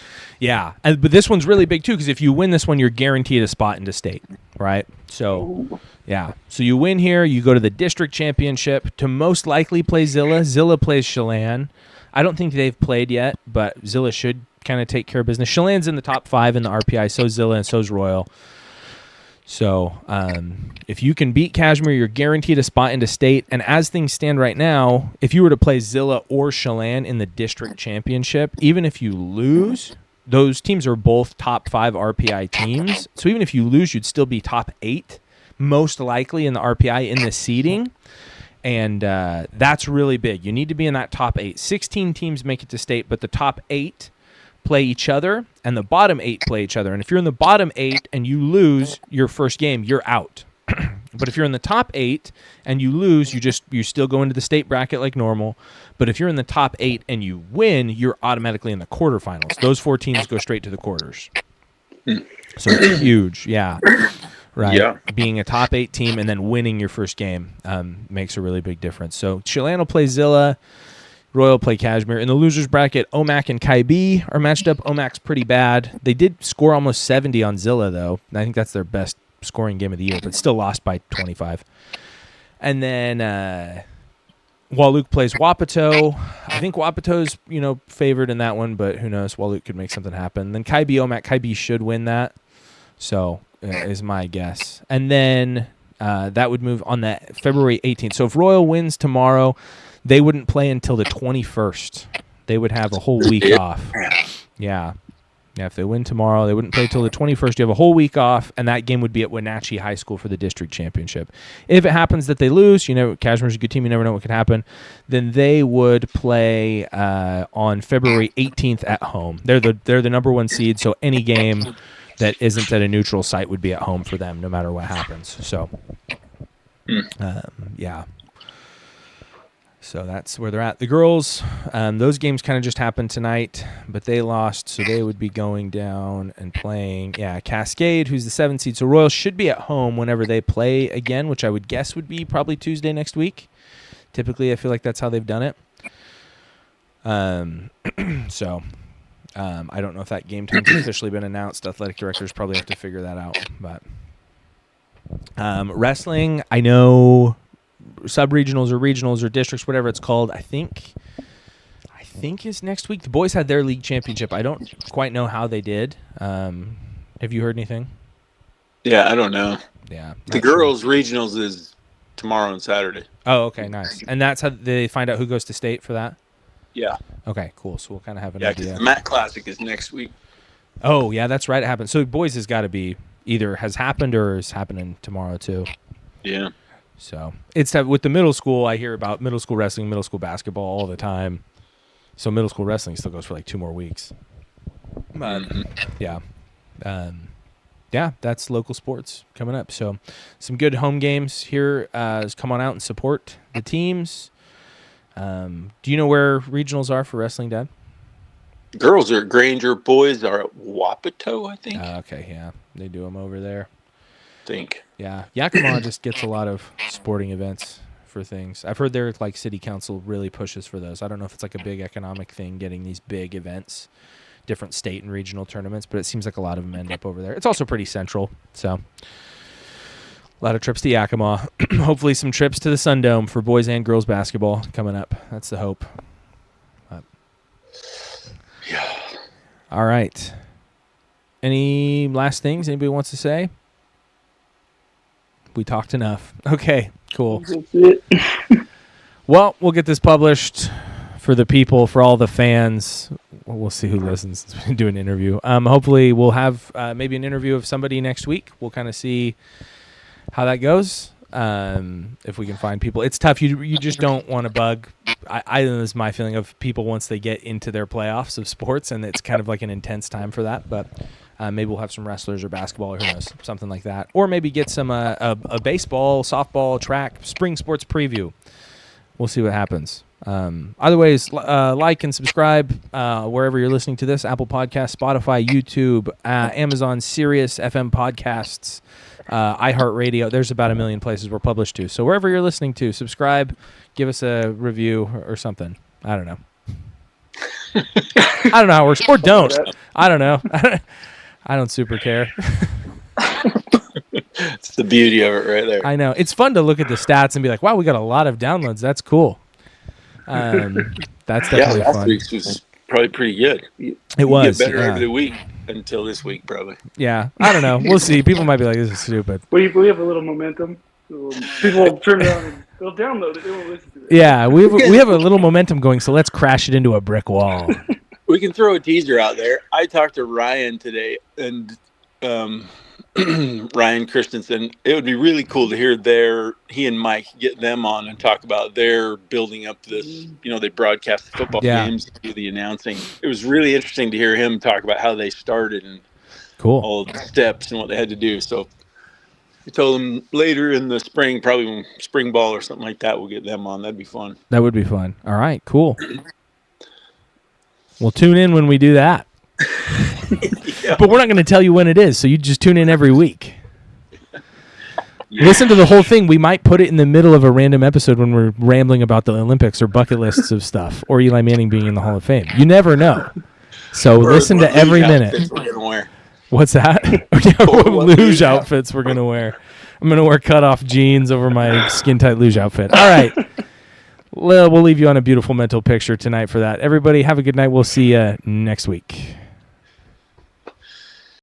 S1: Yeah, but this one's really big, too, because if you win this one, you're guaranteed a spot into state, right? So, yeah. So you win here, you go to the district championship to most likely play Zilla. Zilla plays Chelan. I don't think they've played yet, but Zilla should kind of take care of business. Chelan's in the top 5 in the RPI, so's Zilla, and so's Royal. So if you can beat Kashmir, you're guaranteed a spot into state. And as things stand right now, if you were to play Zilla or Chelan in the district championship, even if you lose, those teams are both top 5 RPI teams. So even if you lose, you'd still be top 8, most likely in the RPI in the seeding. And that's really big. You need to be in that top 8. 16 teams make it to state, but the top 8 play each other, and the bottom 8 play each other. And if you're in the bottom 8 and you lose your first game, you're out. But if you're in the top 8 and you lose, you still go into the state bracket like normal. But if you're in the top 8 and you win, you're automatically in the quarterfinals. Those 4 teams go straight to the quarters. So it's huge, yeah. Right, yeah. Being a top 8 team and then winning your first game makes a really big difference. So Chelan will play Zilla, Royal play Kashmir. In the losers bracket, Omak and Kaibi are matched up. Omak's pretty bad. They did score almost 70 on Zilla, though. I think that's their best scoring game of the year, but still lost by 25. And then Walouk plays Wapato. I think Wapato's favored in that one, but who knows? Walouk could make something happen. Then Kaibi, Omak. Kaibi should win that. So is my guess. And then that would move on that February 18th. So if Royal wins tomorrow, they wouldn't play until the 21st. They would have a whole week off. Yeah. Yeah, if they win tomorrow, they wouldn't play till the 21st. You have a whole week off, and that game would be at Wenatchee High School for the district championship. If it happens that they lose, Kashmir's a good team, you never know what could happen, then they would play on February 18th at home. They're the number 1 seed, so any game that isn't at a neutral site would be at home for them no matter what happens. So, yeah. So that's where they're at. The girls, those games kind of just happened tonight, but they lost, so they would be going down and playing, Cascade, who's the 7th seed. So Royal should be at home whenever they play again, which I would guess would be probably Tuesday next week. Typically, I feel like that's how they've done it. So I don't know if that game time's officially been announced. Athletic directors probably have to figure that out. But wrestling, I know sub-regionals or regionals or districts, whatever it's called, I think is next week. The boys had their league championship. I don't quite know how they did. Have you heard anything?
S4: Yeah, I don't know.
S1: Yeah.
S4: The girls' regionals is tomorrow and Saturday.
S1: Oh, okay, nice. And that's how they find out who goes to state for that?
S4: Yeah.
S1: Okay, cool. So we'll kind of have an idea.
S4: Yeah, because the Matt Classic is next week.
S1: Oh, yeah, that's right. It happened. So boys has got to be either has happened or is happening tomorrow too.
S4: Yeah.
S1: So it's with the middle school. I hear about middle school wrestling, middle school basketball all the time. So middle school wrestling still goes for like 2 more weeks. Yeah. Yeah, that's local sports coming up. So some good home games here. Come on out and support the teams. Do you know where regionals are for wrestling, Dad?
S4: Girls are at Granger. Boys are at Wapato, I think.
S1: Okay, yeah. They do them over there. Yeah. Yakima just gets a lot of sporting events for things. I've heard their city council really pushes for those. I don't know if it's a big economic thing getting these big events, different state and regional tournaments, but it seems like a lot of them end up over there. It's also pretty central, so a lot of trips to Yakima. Hopefully some trips to the Sundome for boys and girls basketball coming up. That's the hope.
S4: Yeah.
S1: All right. Any last things anybody wants to say? We talked enough. Okay, cool.
S2: That's it.
S1: Well, we'll get this published for the people, for all the fans. We'll see who listens. Do an interview. Hopefully, we'll have maybe an interview of somebody next week. We'll kind of see how that goes. If we can find people, it's tough. You just don't want to bug. I this is my feeling of people once they get into their playoffs of sports, and it's kind of like an intense time for that. But maybe we'll have some wrestlers or basketball or who knows, something like that. Or maybe get some a baseball, softball, track, spring sports preview. We'll see what happens. Other ways, like and subscribe wherever you're listening to this: Apple Podcasts, Spotify, YouTube, Amazon, Sirius FM podcasts, iHeartRadio. There's about 1 million places we're published to. So wherever you're listening to, subscribe, give us a review or something. I don't know. I don't know how it works. Or don't. I don't know. I don't super care.
S4: It's the beauty of it right there.
S1: I know. It's fun to look at the stats and be like, wow, we got a lot of downloads. That's cool. That's definitely fun.
S4: Last week's was probably pretty good.
S1: It was.
S4: Get better every week until this week, probably.
S1: Yeah. I don't know. We'll see. People might be like, this is stupid.
S2: We have a little momentum. People will turn around and they'll download it. They won't listen to it.
S1: Yeah, we have a little momentum going, so let's crash it into a brick wall.
S4: We can throw a teaser out there. I talked to Ryan today, and Ryan Christensen. It would be really cool to hear he and Mike get them on and talk about their building up this. They broadcast the football games, do the announcing. It was really interesting to hear him talk about how they started and all the steps and what they had to do. So we told them later in the spring, probably when spring ball or something like that, we'll get them on. That'd be fun.
S1: That would be fun. All right, cool. We'll tune in when we do that. Yeah. But we're not going to tell you when it is, so you just tune in every week. Yeah. Listen to the whole thing. We might put it in the middle of a random episode when we're rambling about the Olympics or bucket lists of stuff, or Eli Manning being in the Hall of Fame. You never know. So listen to every minute. What's that? Luge outfits we're going to wear. I'm going to wear cutoff jeans over my skin-tight luge outfit. All right. We'll leave you on a beautiful mental picture tonight for that. Everybody, have a good night. We'll see you next week.